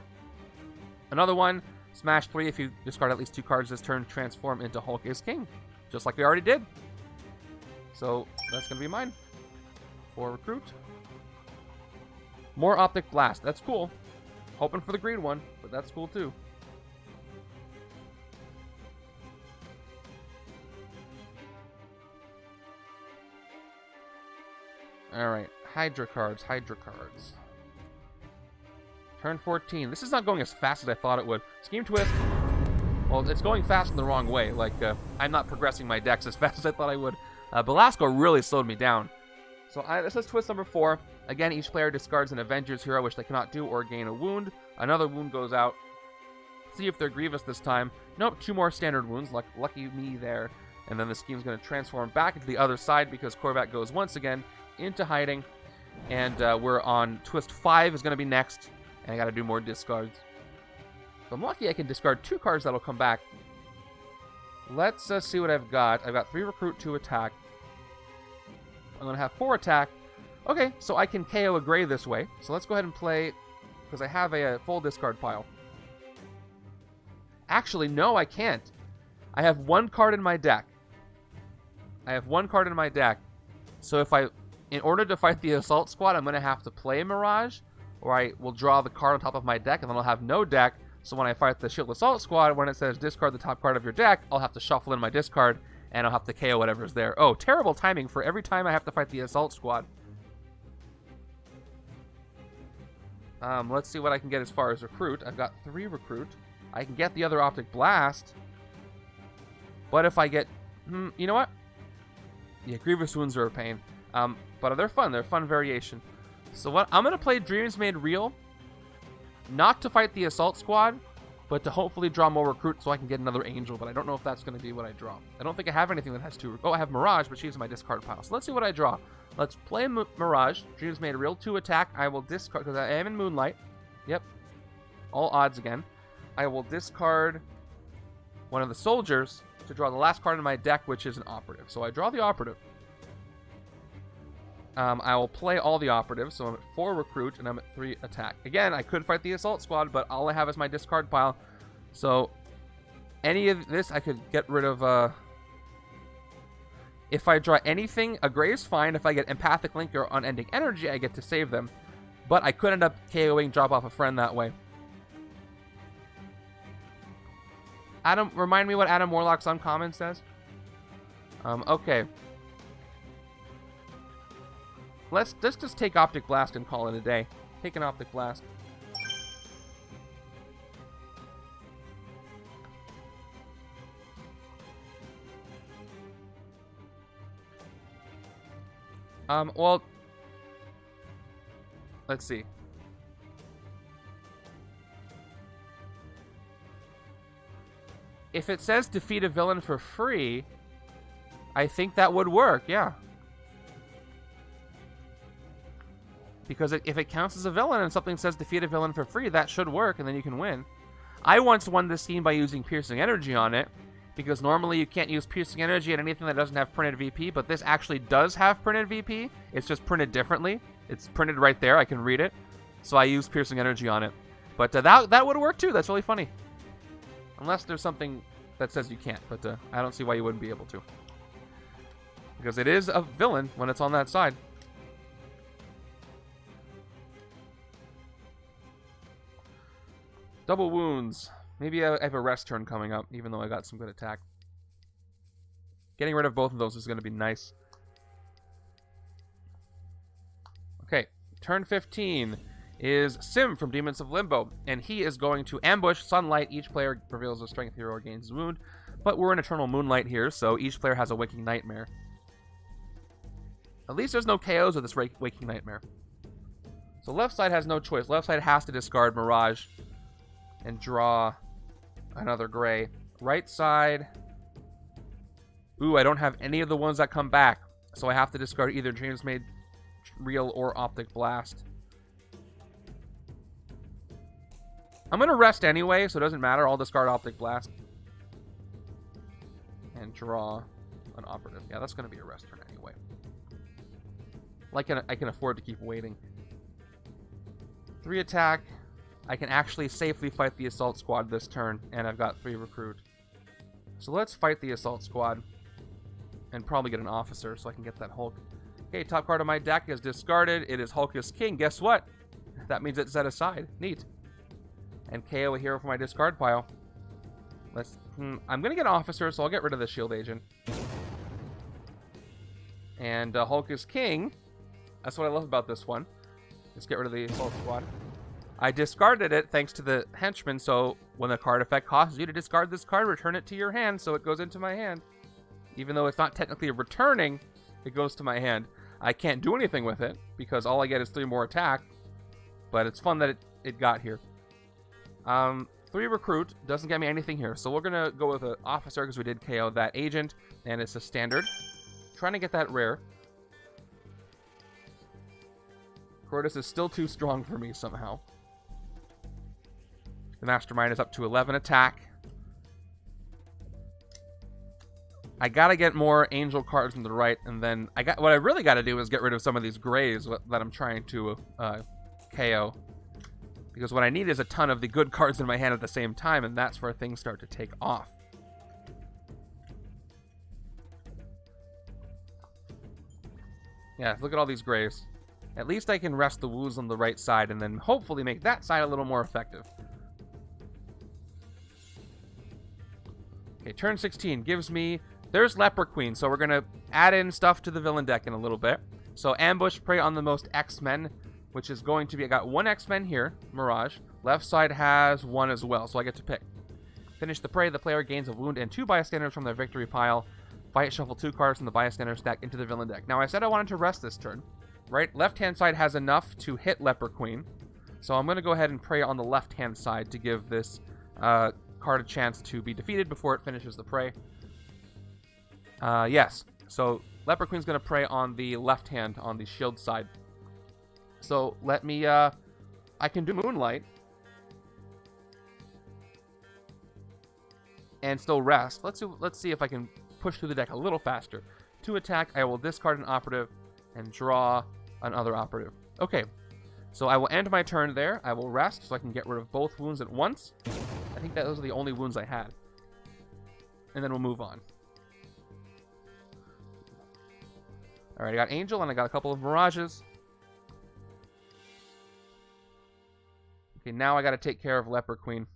Another one, smash 3 if you discard at least 2 cards this turn, transform into Hulk is King, just like we already did. So that's going to be mine. 4 Recruit. More Optic Blast. That's cool. Hoping for the green one, but that's cool too. Alright, Hydra cards. Turn 14. This is not going as fast as I thought it would. Scheme Twist. Well, it's going fast in the wrong way. Like, I'm not progressing my decks as fast as I thought I would. Belasco really slowed me down. So this is twist number 4. Again, each player discards an Avengers hero, which they cannot do, or gain a wound. Another wound goes out. See if they're Grievous this time. Nope, 2 more standard wounds. Lucky me there. And then the scheme's going to transform back into the other side because Korvac goes once again into hiding. And we're on twist 5 is going to be next. And I got to do more discards. If I'm lucky, I can discard 2 cards that'll come back. Let's see what I've got. I've got 3 Recruit, 2 attack. I'm going to have 4 attack. Okay, so I can KO a gray this way. So let's go ahead and play, because I have a full discard pile. Actually, no, I can't. I have 1 card in my deck. So in order to fight the Assault Squad, I'm going to have to play Mirage, or I will draw the card on top of my deck, and then I'll have no deck. So when I fight the S.H.I.E.L.D. Assault Squad, when it says discard the top card of your deck, I'll have to shuffle in my discard, and I'll have to KO whatever's there. Oh, terrible timing for every time I have to fight the Assault Squad. Let's see what I can get as far as Recruit. I've got 3 Recruit. I can get the other Optic Blast. But if I get... you know what? Yeah, Grievous Wounds are a pain. But they're fun. They're a fun variation. So what? I'm going to play Dreams Made Real. Not to fight the Assault Squad, but to hopefully draw more recruits so I can get another Angel. But I don't know if that's going to be what I draw. I don't think I have anything that has two. Oh, I have Mirage, but she's in my discard pile. So let's see what I draw. Let's play Mirage. Dreams Made Real. 2 attack. I will discard, because I am in Moonlight. Yep. All odds again. I will discard one of the soldiers to draw the last card in my deck, which is an operative. So I draw the operative. I will play all the operatives, so I'm at 4 recruit and I'm at 3 attack. Again, I could fight the Assault Squad, but all I have is my discard pile. So any of this I could get rid of. If I draw anything, a gray is fine. If I get Empathic Link or Unending Energy, I get to save them. But I could end up KOing, drop off a friend that way. Adam, remind me what Adam Warlock's uncommon says. Okay. Let's just take Optic Blast and call it a day. Take an Optic Blast. Well, let's see. If it says defeat a villain for free, I think that would work, yeah. Because if it counts as a villain and something says defeat a villain for free, that should work, and then you can win. I once won this scheme by using Piercing Energy on it, because normally you can't use Piercing Energy on anything that doesn't have printed VP, but this actually does have printed VP. It's just printed differently. It's printed right there. I can read it. So I use Piercing Energy on it. But that would work too. That's really funny. Unless there's something that says you can't, but I don't see why you wouldn't be able to. Because it is a villain when it's on that side. Double wounds. Maybe I have a rest turn coming up, even though I got some good attack. Getting rid of both of those is going to be nice. Okay, turn 15 is Sim from Demons of Limbo, and he is going to ambush Sunlight. Each player reveals a strength hero or gains a wound, but we're in Eternal Moonlight here, so each player has a Waking Nightmare. At least there's no KOs with this Waking Nightmare. So left side has no choice. Left side has to discard Mirage and draw another gray. Right side... Ooh, I don't have any of the ones that come back, so I have to discard either Dreams Made Real or Optic Blast. I'm going to rest anyway, so it doesn't matter. I'll discard Optic Blast. And draw an operative. Yeah, that's going to be a rest turn anyway. Like, I can afford to keep waiting. 3 attack. I can actually safely fight the Assault Squad this turn, and I've got 3 recruit. So let's fight the Assault Squad. And probably get an officer so I can get that Hulk. Okay, top card of my deck is discarded. It is Hulk is King. Guess what? That means it's set aside. Neat. And KO a hero from my discard pile. I'm going to get an officer, so I'll get rid of the S.H.I.E.L.D. agent. And Hulk is King. That's what I love about this one. Let's get rid of the Assault Squad. I discarded it thanks to the Henchmen, so when the card effect causes you to discard this card, return it to your hand so it goes into my hand. Even though it's not technically returning, it goes to my hand. I can't do anything with it, because all I get is 3 more attack. But it's fun that it got here. 3 recruit doesn't get me anything here. So we're going to go with an officer, because we did KO that agent. And it's a standard. Trying to get that rare. Cortis is still too strong for me somehow. The Mastermind is up to 11 attack. I gotta get more angel cards on the right, and then what I really gotta do is get rid of some of these grays that I'm trying to KO. Because what I need is a ton of the good cards in my hand at the same time, and that's where things start to take off. Yeah, look at all these grays. At least I can rest the woos on the right side, and then hopefully make that side a little more effective. Okay, turn 16 gives me... There's Leper Queen, so we're going to add in stuff to the villain deck in a little bit. So ambush, prey on the most X-Men, which is going to be... I got 1 X-Men here, Mirage. Left side has 1 as well, so I get to pick. Finish the prey, the player gains a wound and 2 bystanders from their victory pile. Fight, shuffle 2 cards from the bystander stack into the villain deck. Now, I said I wanted to rest this turn. right? Left-hand side has enough to hit Leper Queen. So I'm going to go ahead and prey on the left-hand side to give this card a chance to be defeated before it finishes the prey. Yes. So Leper Queen's going to prey on the left hand on the shield side. So let me, I can do Moonlight. And still rest. Let's see if I can push through the deck a little faster. To attack, I will discard an operative and draw another operative. Okay. So I will end my turn there. I will rest so I can get rid of both wounds at once. I think that those are the only wounds I had. And then we'll move on. Alright, I got Angel and I got a couple of Mirages. Okay, now I got to take care of Leper Queen.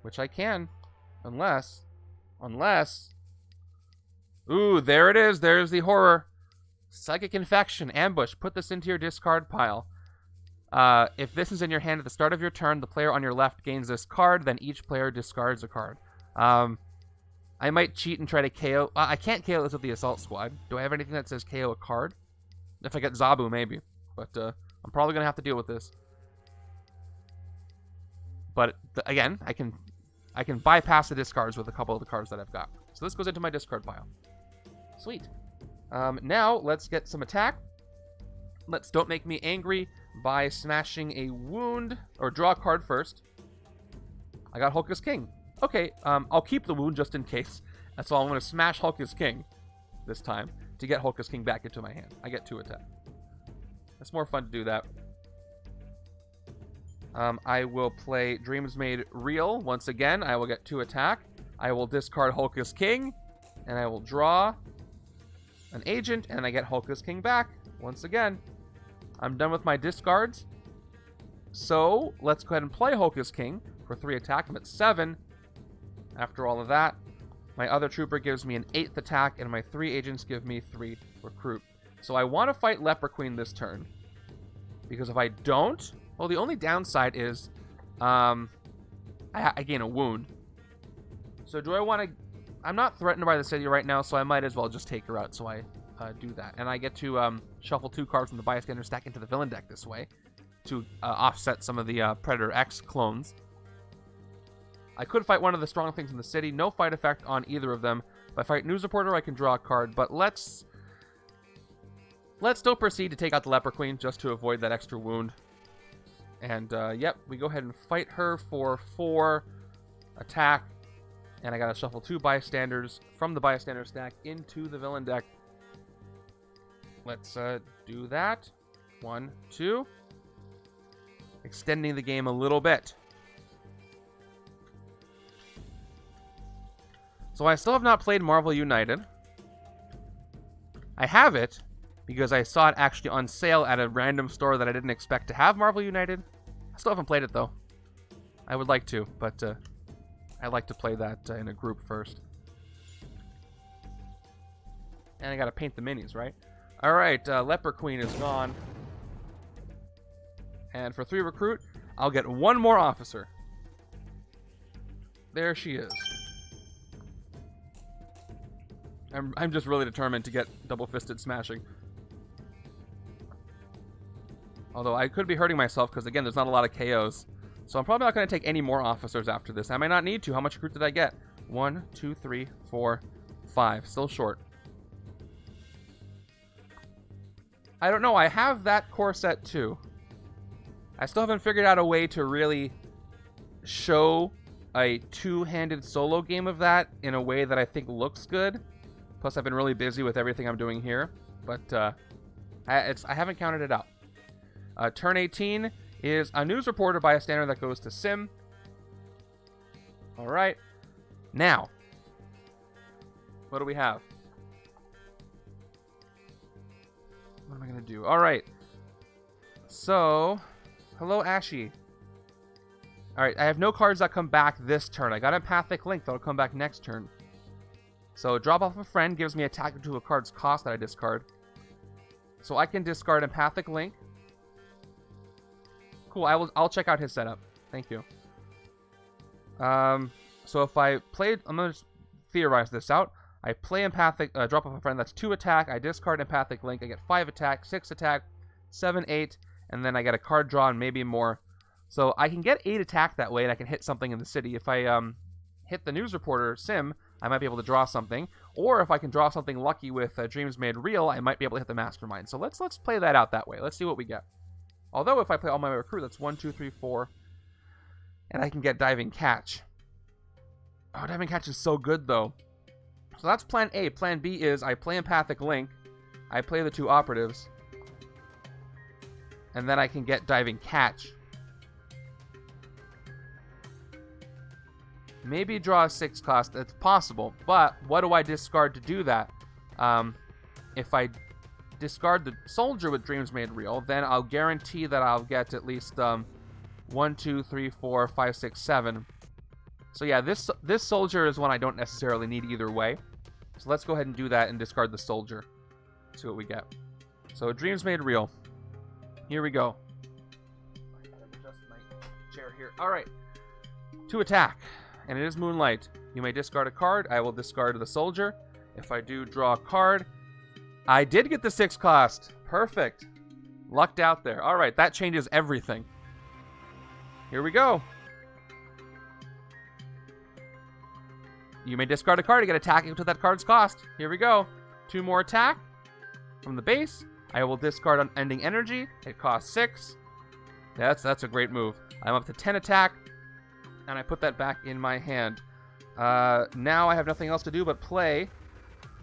Which I can. Unless... Ooh, there it is. There's the horror. Psychic Infection. Ambush. Put this into your discard pile. If this is in your hand at the start of your turn, the player on your left gains this card, then each player discards a card. I might cheat and try to KO. I can't KO this with the Assault Squad. Do I have anything that says KO a card? If I get Zabu, maybe. But I'm probably going to have to deal with this. But again, I can bypass the discards with a couple of the cards that I've got. So this goes into my discard pile. Sweet. Now, let's get some attack. Let's Don't Make Me Angry by smashing a wound, or draw a card first. I got Hulkus King. Okay, I'll keep the wound just in case. That's all. I'm going to smash Hulkus King this time to get Hulkus King back into my hand. I get 2 attack. It's more fun to do that. I will play Dreams Made Real once again. I will get 2 attack. I will discard Hulkus King, and I will draw an agent, and I get Hulkus King back once again. I'm done with my discards. So let's go ahead and play Hulkus King for 3 attack. I'm at 7. After all of that, my other trooper gives me an 8th attack, and my 3 agents give me 3 recruit. So I want to fight Leper Queen this turn, because if I don't, well, the only downside is I gain a wound. So do I want to... I'm not threatened by the city right now, so I might as well just take her out. So I do that. And I get to shuffle 2 cards from the Bystander stack into the villain deck this way to offset some of the Predator X clones. I could fight one of the strong things in the city. No fight effect on either of them. If I fight News Reporter, I can draw a card. But let's still proceed to take out the Leper Queen just to avoid that extra wound. And, yep, we go ahead and fight her for 4 attack. And I gotta shuffle 2 Bystanders from the Bystander stack into the villain deck. Let's do that. 1, 2. Extending the game a little bit. So I still have not played Marvel United. I have it because I saw it actually on sale at a random store that I didn't expect to have Marvel United. I still haven't played it though. I would like to, but I like to play that in a group first. And I gotta paint the minis, right? Alright, Leper Queen is gone. And for 3 recruit, I'll get 1 more officer. There she is. I'm just really determined to get double-fisted smashing. Although I could be hurting myself because, again, there's not a lot of KOs. So I'm probably not going to take any more officers after this. I might not need to. How much recruit did I get? 1, 2, 3, 4, 5. Still short. I don't know. I have that core set too. I still haven't figured out a way to really show a 2-handed solo game of that in a way that I think looks good. Plus, I've been really busy with everything I'm doing here. But I haven't counted it out. Turn 18 is a news reporter by a standard that goes to Sim. Alright. Now, what do we have? What am I going to do? Alright. So, hello, Ashy. Alright, I have no cards that come back this turn. I got Empathic Link that'll come back next turn. So, drop off a friend gives me attack to a card's cost that I discard. So I can discard Empathic Link. Cool, I'll check out his setup. Thank you. So if I played... I'm going to theorize this out. I play Empathic, drop off a friend, that's 2 attack. I discard Empathic Link, I get 5 attack, 6 attack, 7, 8, and then I get a card draw and maybe more. So I can get 8 attack that way, and I can hit something in the city. If I hit the news reporter sim, I might be able to draw something. Or if I can draw something lucky with Dreams Made Real, I might be able to hit the Mastermind. So let's play that out that way. Let's see what we get. Although if I play all my recruit, that's 1, 2, 3, 4, and I can get Diving Catch. Oh, Diving Catch is so good though. So that's plan A. Plan B is I play Empathic Link, I play the 2 operatives, and then I can get Diving Catch. Maybe draw a 6 cost. It's possible, but what do I discard to do that? If I discard the soldier with Dreams Made Real, then I'll guarantee that I'll get at least 1, 2, 3, 4, 5, 6, 7. So yeah, this soldier is one I don't necessarily need either way. So let's go ahead and do that and discard the soldier. See what we get. So Dreams Made Real. Here we go. I gotta adjust my chair here. All right. 2 attack. And it is Moonlight. You may discard a card. I will discard the soldier. If I do draw a card, I did get the 6 cost. Perfect. Lucked out there. All right, that changes everything. Here we go. You may discard a card to get attack equal to that card's cost. Here we go. 2 more attack from the base. I will discard Unending Energy. It costs 6. That's a great move. I'm up to 10 attack. And I put that back in my hand. Now I have nothing else to do but play.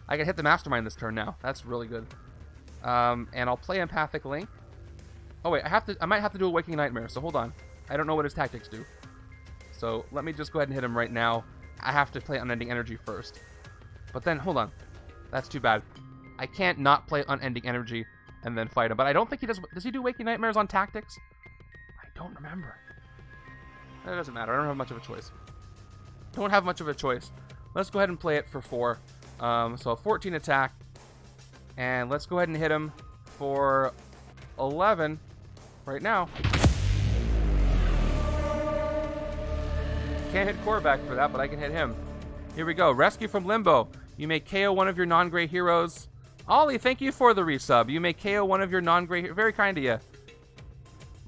I can hit the Mastermind this turn now. That's really good. And I'll play Empathic Link. Oh wait, I might have to do a Waking Nightmare, so hold on. I don't know what his tactics do. So let me just go ahead and hit him right now. I have to play Unending Energy first. But then, hold on. That's too bad. I can't not play Unending Energy and then fight him. But I don't think he does. Does he do Waking Nightmares on tactics? I don't remember. It doesn't matter. I don't have much of a choice. Don't have much of a choice. Let's go ahead and play it for 4. So a 14 attack. And let's go ahead and hit him for 11 right now. Can't hit Korvac for that, but I can hit him. Here we go. Rescue from Limbo. You may KO one of your non-gray heroes. Ollie, thank you for the resub. You may KO one of your non-gray heroes. Very kind of you.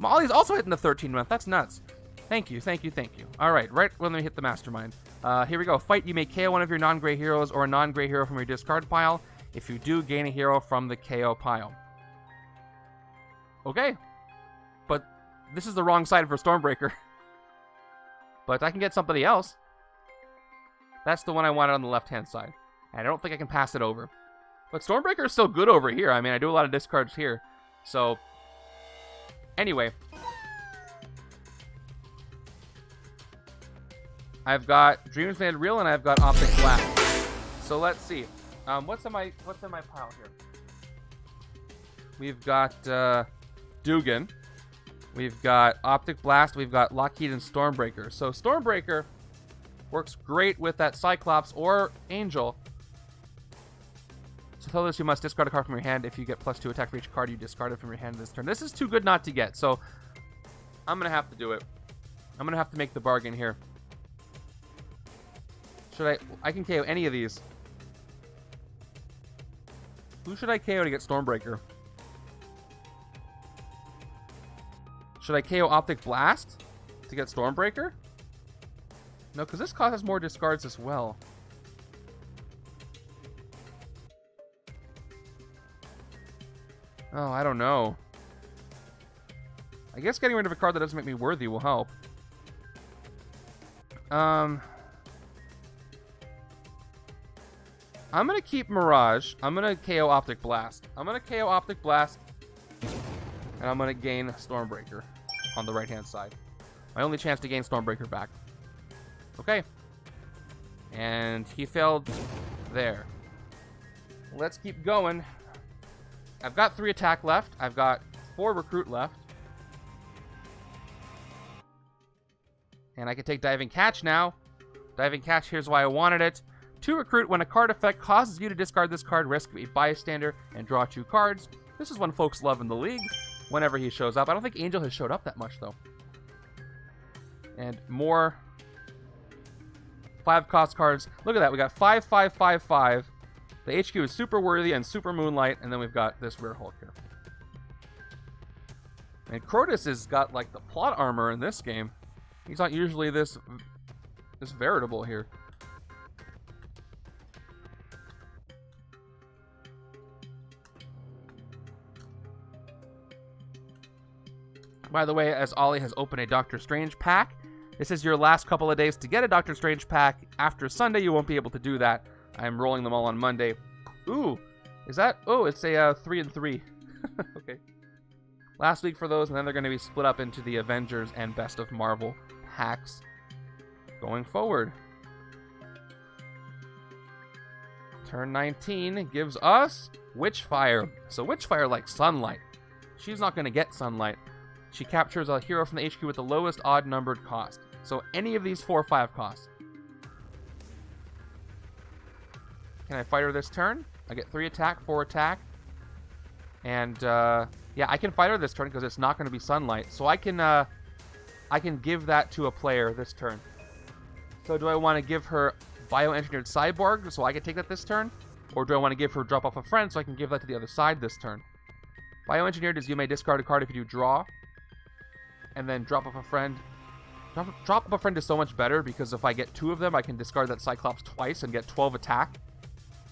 Ollie's also hitting the 13 month. That's nuts. Thank you, thank you, thank you. All right when we hit the Mastermind. Here we go. Fight. You may KO one of your non-gray heroes or a non-gray hero from your discard pile. If you do, gain a hero from the KO pile. Okay. But this is the wrong side for Stormbreaker. But I can get somebody else. That's the one I wanted on the left-hand side. And I don't think I can pass it over. But Stormbreaker is still good over here. I mean, I do a lot of discards here. So, anyway. I've got Dreams Made Real and I've got Optic Blast. So let's see. What's in my pile here? We've got Dugan. We've got Optic Blast. We've got Lockheed and Stormbreaker. So Stormbreaker works great with that Cyclops or Angel. So tell us you must discard a card from your hand. If you get +2 attack for each card you discarded from your hand this turn. This is too good not to get. So I'm going to have to do it. I'm going to have to make the bargain here. Should I can KO any of these. Who should I KO to get Stormbreaker? Should I KO Optic Blast to get Stormbreaker? No, because this causes more discards as well. Oh, I don't know. I guess getting rid of a card that doesn't make me worthy will help. I'm going to keep Mirage. I'm going to KO Optic Blast. I'm going to KO Optic Blast. And I'm going to gain Stormbreaker on the right-hand side. My only chance to gain Stormbreaker back. Okay. And he failed there. Let's keep going. I've got 3 attack left. I've got 4 recruit left. And I can take Diving Catch now. Diving Catch, here's why I wanted it. 2 recruit, when a card effect causes you to discard this card, rescue a bystander and draw 2 cards. This is one folks love in the league whenever he shows up. I don't think Angel has showed up that much, though. And more 5-cost cards. Look at that. We got 5, 5, 5, 5. The HQ is Super Worthy and Super Moonlight, and then we've got this Rare Hulk here. And Crotus has got like the plot armor in this game. He's not usually this veritable here. By the way, as Ollie has opened a Doctor Strange pack, this is your last couple of days to get a Doctor Strange pack. After Sunday, you won't be able to do that. I'm rolling them all on Monday. Ooh, is that? Oh, it's a 3 and 3. Okay. Last week for those, and then they're going to be split up into the Avengers and Best of Marvel packs going forward. Turn 19 gives us Witchfire. So Witchfire likes sunlight. She's not going to get sunlight. She captures a hero from the HQ with the lowest odd-numbered cost. So any of these 4 or 5 costs. Can I fight her this turn? I get 3 attack, 4 attack. And, yeah, I can fight her this turn because it's not going to be sunlight. So I can give that to a player this turn. So do I want to give her Bioengineered Cyborg so I can take that this turn? Or do I want to give her Drop Off a Friend so I can give that to the other side this turn? Bioengineered is you may discard a card if you do draw. And then Drop Off a Friend. Drop Off a Friend is so much better because if I get 2 of them, I can discard that Cyclops twice and get 12 attack.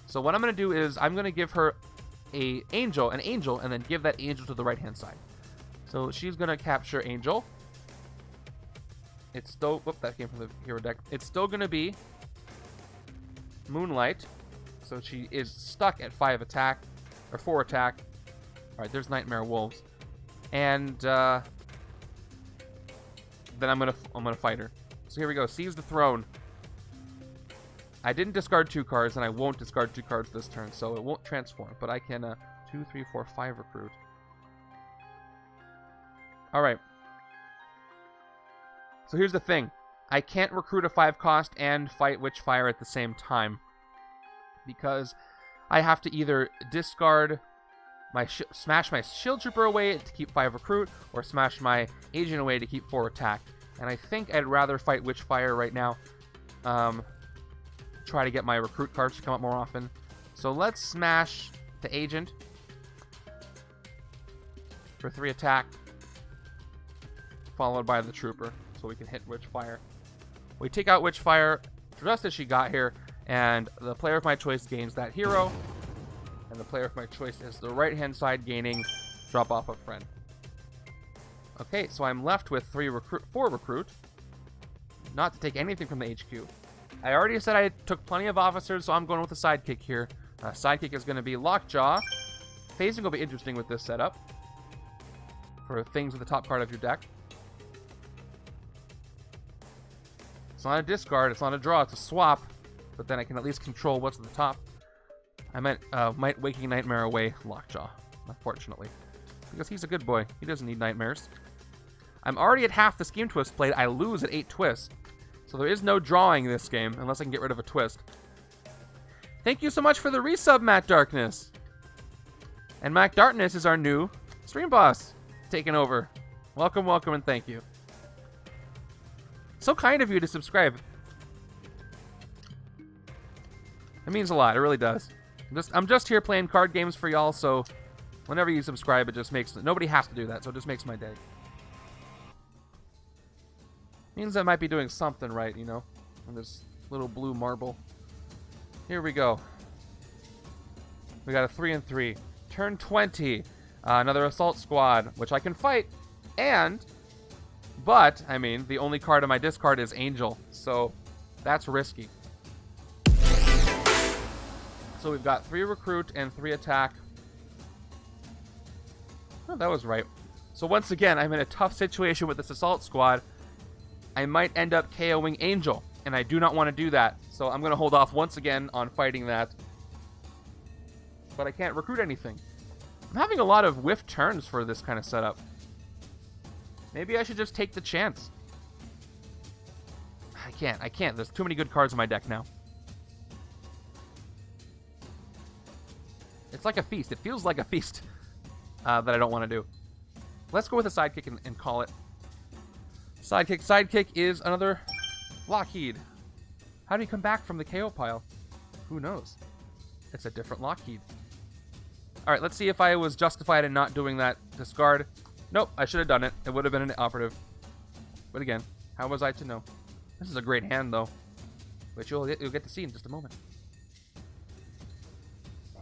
So what I'm going to do is I'm going to give her an angel, and then give that angel to the right-hand side. So she's going to capture Angel. It's still... Whoop, that came from the hero deck. It's still going to be Moonlight. So she is stuck at 5 attack, or 4 attack. Alright, there's Nightmare Wolves. And, then I'm gonna fight her. So here we go. Seize the Throne. I didn't discard 2 cards, and I won't discard 2 cards this turn, so it won't transform. But I can 2, 3, 4, 5 recruit. All right. So here's the thing: I can't recruit a 5-cost and fight Witchfire at the same time because I have to either discard my smash my Shield Trooper away to keep 5 recruit, or smash my Agent away to keep 4 attack. And I think I'd rather fight Witchfire right now. Try to get my recruit cards to come up more often. So let's smash the Agent for 3 attack, followed by the Trooper, so we can hit Witchfire. We take out Witchfire just as she got here, and the player of my choice gains that hero. And the player of my choice is the right-hand side gaining Drop Off a Friend. Okay, so I'm left with 4 recruit. Not to take anything from the HQ. I already said I took plenty of officers, so I'm going with a sidekick here. Sidekick is going to be Lockjaw. Phasing will be interesting with this setup. For things with the top card of your deck. It's not a discard, it's not a draw, it's a swap. But then I can at least control what's at the top. I meant Might Waking Nightmare away Lockjaw, unfortunately. Because he's a good boy. He doesn't need nightmares. I'm already at half the Scheme Twist played. I lose at 8 twists. So there is no drawing this game, unless I can get rid of a twist. Thank you so much for the resub, Matt Darkness. And Matt Darkness is our new stream boss. Taking over. Welcome, welcome, and thank you. So kind of you to subscribe. It means a lot. It really does. I'm just here playing card games for y'all, so whenever you subscribe, it just makes... Nobody has to do that, so it just makes my day. Means I might be doing something right, you know? On this little blue marble. Here we go. We got a 3 and 3. Turn 20. Another Assault Squad, which I can fight. But, I mean, the only card in my discard is Angel. So, that's risky. So we've got 3 recruit and 3 attack. Oh, that was right. So once again, I'm in a tough situation with this Assault Squad. I might end up KOing Angel, and I do not want to do that. So I'm going to hold off once again on fighting that. But I can't recruit anything. I'm having a lot of whiff turns for this kind of setup. Maybe I should just take the chance. I can't. There's too many good cards in my deck now. It's like a feast. It feels like a feast that I don't want to do. Let's go with a sidekick and call it. Sidekick is another Lockheed. How did he come back from the KO pile? Who knows? It's a different Lockheed. Alright, let's see if I was justified in not doing that discard. Nope, I should have done it. It would have been an operative. But again, how was I to know? This is a great hand, though, which you'll get to see in just a moment.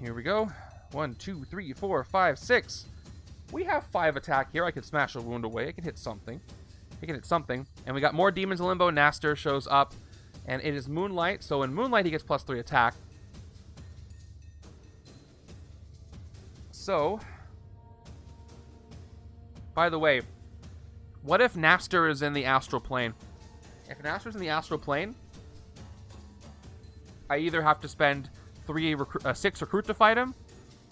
Here we go. 1, 2, 3, 4, 5, 6. We have 5 attack here. I can smash a wound away. I can hit something. I can hit something. And we got more demons in Limbo. Naster shows up. And it is Moonlight. So in Moonlight, he gets +3 attack. So, by the way, what if Naster is in the astral plane? If Naster's in the astral plane, I either have to spend 6 recruit to fight him,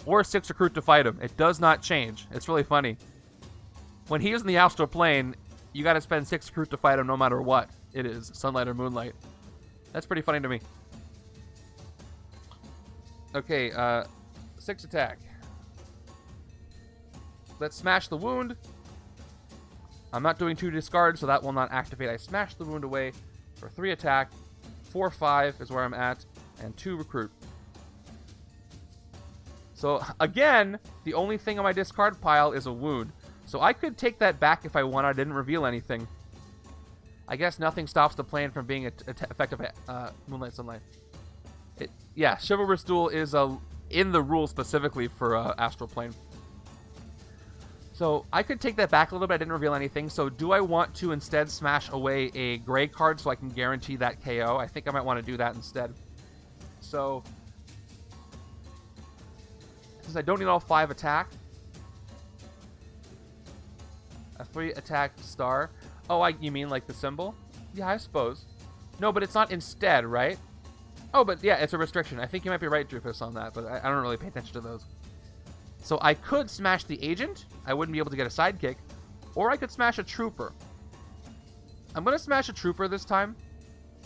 or 6 recruit to fight him. It does not change. It's really funny. When he is in the astral plane, you got to spend 6 recruit to fight him no matter what it is, Sunlight or Moonlight. That's pretty funny to me. Okay, 6 attack. Let's smash the wound. I'm not doing 2 discards, so that will not activate. I smash the wound away for 3 attack. 4-5 is where I'm at, and 2 recruit. So again, the only thing on my discard pile is a wound. So I could take that back if I want. I didn't reveal anything. I guess nothing stops the plan from being effective at Moonlight Sunlight. Yeah, Chivalrous Duel is in the rule specifically for Astral Plane. So I could take that back a little bit. I didn't reveal anything. So do I want to instead smash away a gray card so I can guarantee that KO? I think I might want to do that instead. So since I don't need all 5 attack, a 3 attack star. Oh, you mean like the symbol? Yeah, I suppose. No, but it's not instead, right? Oh, but yeah, it's a restriction. I think you might be right, Drufus, on that, but I don't really pay attention to those. So I could smash the agent. I wouldn't be able to get a sidekick. Or I could smash a trooper. I'm going to smash a trooper this time,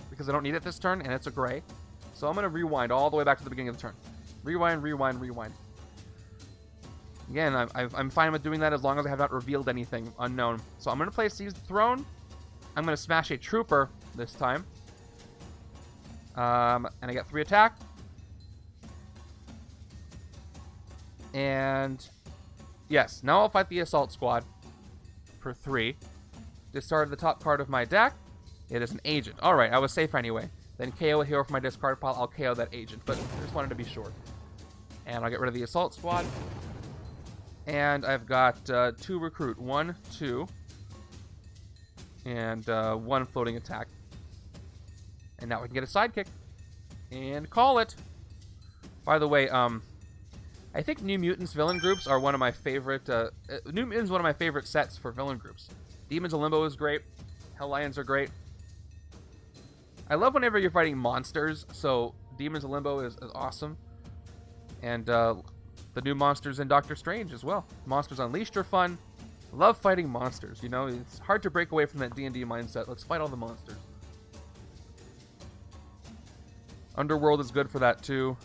because I don't need it this turn, and it's a gray. So I'm going to rewind all the way back to the beginning of the turn. Rewind, rewind, rewind. Again, I'm fine with doing that as long as I have not revealed anything unknown. So I'm going to play Seize the Throne. I'm going to smash a trooper this time. And I get 3 attack. And yes, now I'll fight the Assault Squad for 3. Discard the top card of my deck. It is an agent. Alright, I was safe anyway. Then KO a hero from my discard pile. I'll KO that agent, but I just wanted to be sure. And I'll get rid of the Assault Squad. And I've got 2 recruit. 1, 2. And 1 floating attack. And now we can get a sidekick. And call it. By the way, I think New Mutants villain groups are one of my favorite. New Mutants is one of my favorite sets for villain groups. Demons of Limbo is great. Hell Lions are great. I love whenever you're fighting monsters. So Demons of Limbo is awesome. And the new monsters in Doctor Strange as well. Monsters Unleashed are fun. Love fighting monsters. You know, it's hard to break away from that D&D mindset. Let's fight all the monsters. Underworld is good for that too.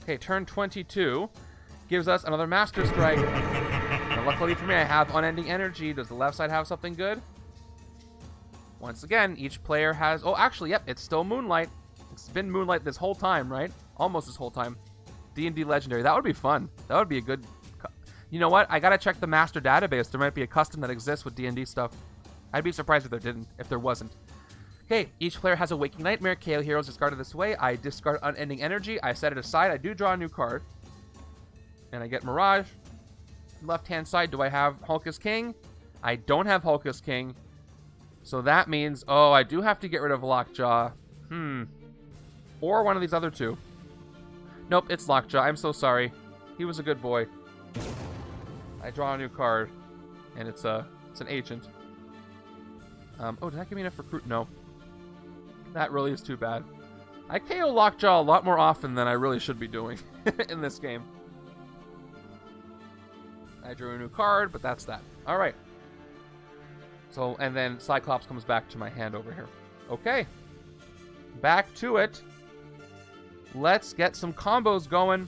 Okay, turn 22 gives us another Master Strike. And luckily for me, I have Unending Energy. Does the left side have something good? Once again, each player has... Oh, actually, yep, it's still Moonlight. It's been Moonlight this whole time, right? Almost this whole time. D&D Legendary. That would be fun. That would be a good... You know what? I gotta check the master database. There might be a custom that exists with D&D stuff. I'd be surprised if there wasn't. Okay, each player has a Waking Nightmare. KO heroes discarded this way. I discard Unending Energy. I set it aside. I do draw a new card. And I get Mirage. Left-hand side, do I have Hulkus King? I don't have Hulkus King. So that means, oh, I do have to get rid of Lockjaw. Or one of these other 2. Nope, it's Lockjaw. I'm so sorry. He was a good boy. I draw a new card. And it's an agent. Oh, did that give me enough recruit? No. That really is too bad. I KO Lockjaw a lot more often than I really should be doing in this game. I drew a new card, but that's that. Alright. So, and then Cyclops comes back to my hand over here. Okay. Back to it. Let's get some combos going.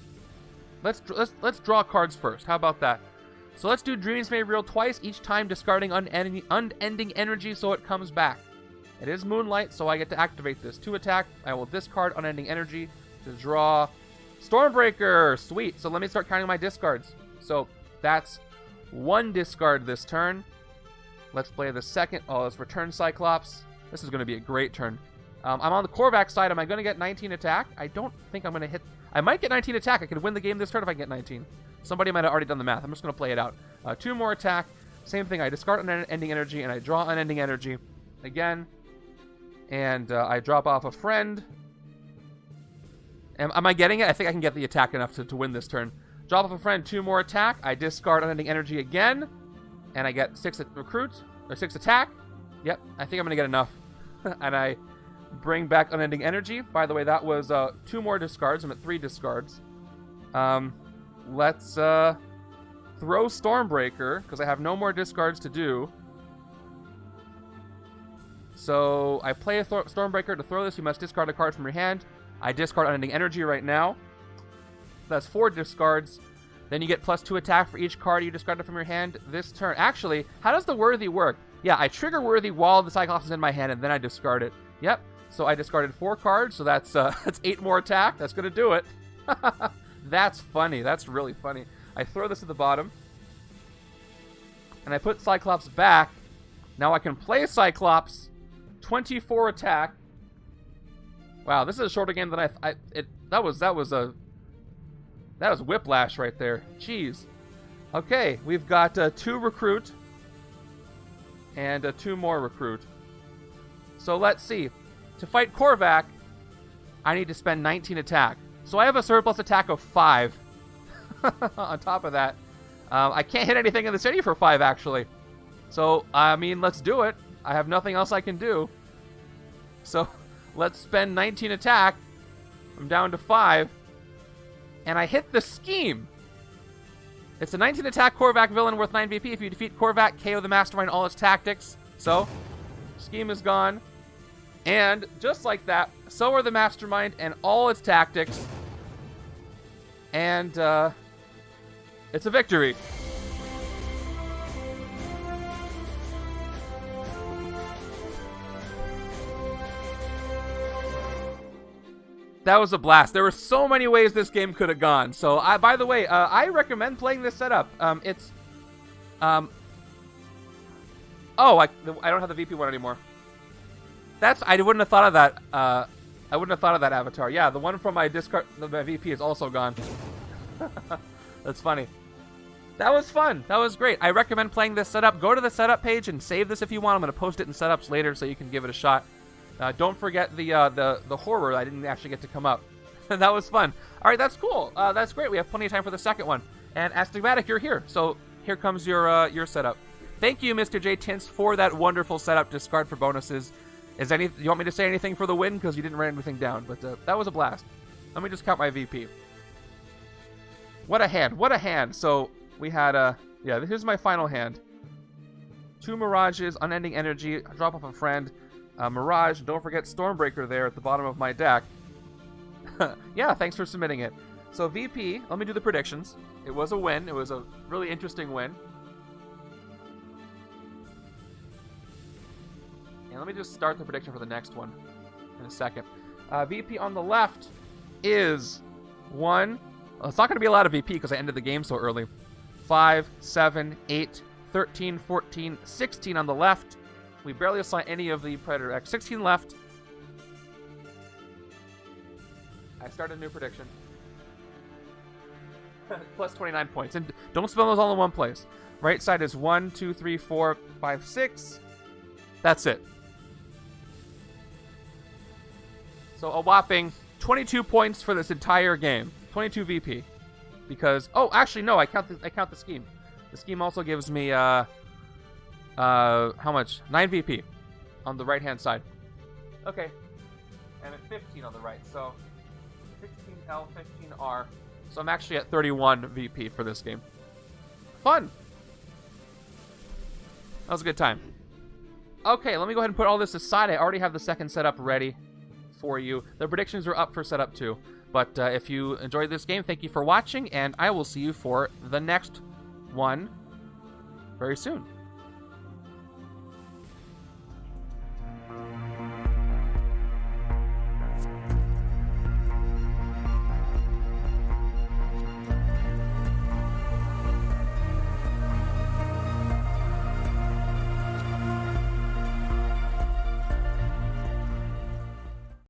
Let's draw cards first. How about that? So let's do Dreams Made Real twice, each time discarding unending energy so it comes back. It is Moonlight, so I get to activate this. 2 attack. I will discard Unending Energy to draw Stormbreaker. Sweet. So let me start counting my discards. So that's 1 discard this turn. Let's play the second. Oh, let's return Cyclops. This is going to be a great turn. I'm on the Korvac side. Am I going to get 19 attack? I don't think I'm going to hit. I might get 19 attack. I could win the game this turn if I get 19. Somebody might have already done the math. I'm just going to play it out. 2 more attack. Same thing. I discard Unending Energy, and I draw Unending Energy again. And I drop off a friend. Am I getting it? I think I can get the attack enough to win this turn. Drop off a friend. 2 more attack. I discard Unending Energy again. And I get 6 recruit. Or 6 attack. Yep. I think I'm going to get enough. And I bring back Unending Energy. By the way, that was 2 more discards. I'm at 3 discards. Let's throw Stormbreaker, because I have no more discards to do. So I play a Stormbreaker. To throw this, you must discard a card from your hand. I discard Unending Energy right now. That's 4 discards. Then you get +2 attack for each card you discarded from your hand this turn. Actually, how does the Worthy work? Yeah, I trigger Worthy while the Cyclops is in my hand, and then I discard it. Yep. So I discarded 4 cards, so that's 8 more attack. That's going to do it. That's funny. That's really funny. I throw this at the bottom, and I put Cyclops back. Now I can play Cyclops. 24 attack. Wow, this is a shorter game than that was whiplash right there. Jeez. Okay, we've got 2 recruit and 2 more recruit. So let's see. To fight Korvac, I need to spend 19 attack. So I have a surplus attack of 5. On top of that, I can't hit anything in the city for 5 actually. So I mean, let's do it. I have nothing else I can do. So let's spend 19 attack. I'm down to 5. And I hit the scheme. It's a 19 attack Korvac villain worth 9 VP. If you defeat Korvac, KO the Mastermind, all its tactics. So, scheme is gone. And just like that, so are the Mastermind and all its tactics. And it's a victory. That was a blast. There were so many ways this game could have gone. So, by the way, I recommend playing this setup. Oh, I don't have the VP one anymore. I wouldn't have thought of that. I wouldn't have thought of that avatar. Yeah, the one from my discard, my VP is also gone. That's funny. That was fun. That was great. I recommend playing this setup. Go to the setup page and save this if you want. I'm going to post it in setups later so you can give it a shot. Don't forget the horror. I didn't actually get to come up. That was fun. All right, that's cool. That's great. We have plenty of time for the second one. And Astigmatic, you're here. So here comes your setup. Thank you, Mr. MrTince, for that wonderful setup. Discard for bonuses. You want me to say anything for the win? Because you didn't write anything down. But that was a blast. Let me just count my VP. What a hand. What a hand. So we had yeah, here's my final hand. 2 Mirages, Unending Energy, drop off a friend. Mirage, don't forget Stormbreaker there at the bottom of my deck. Yeah, thanks for submitting it. So VP, let me do the predictions. It was a win. It was a really interesting win. And let me just start the prediction for the next one in a second. VP on the left is 1. Well, it's not going to be a lot of VP because I ended the game so early. 5, 7, 8, 13, 14, 16 on the left. We barely assign any of the Predator X. 16 left. I start a new prediction. Plus 29 points. And don't spend those all in one place. Right side is 1, 2, 3, 4, 5, 6. That's it. So a whopping 22 points for this entire game. 22 VP. Because, oh, actually, no, I count the scheme. The scheme also gives me, how much? 9 VP on the right-hand side. Okay. And at 15 on the right, so 16L, 15R. So I'm actually at 31 VP for this game. Fun! That was a good time. Okay, let me go ahead and put all this aside. I already have the second setup ready for you. The predictions are up for setup 2. But if you enjoyed this game, thank you for watching, and I will see you for the next one very soon.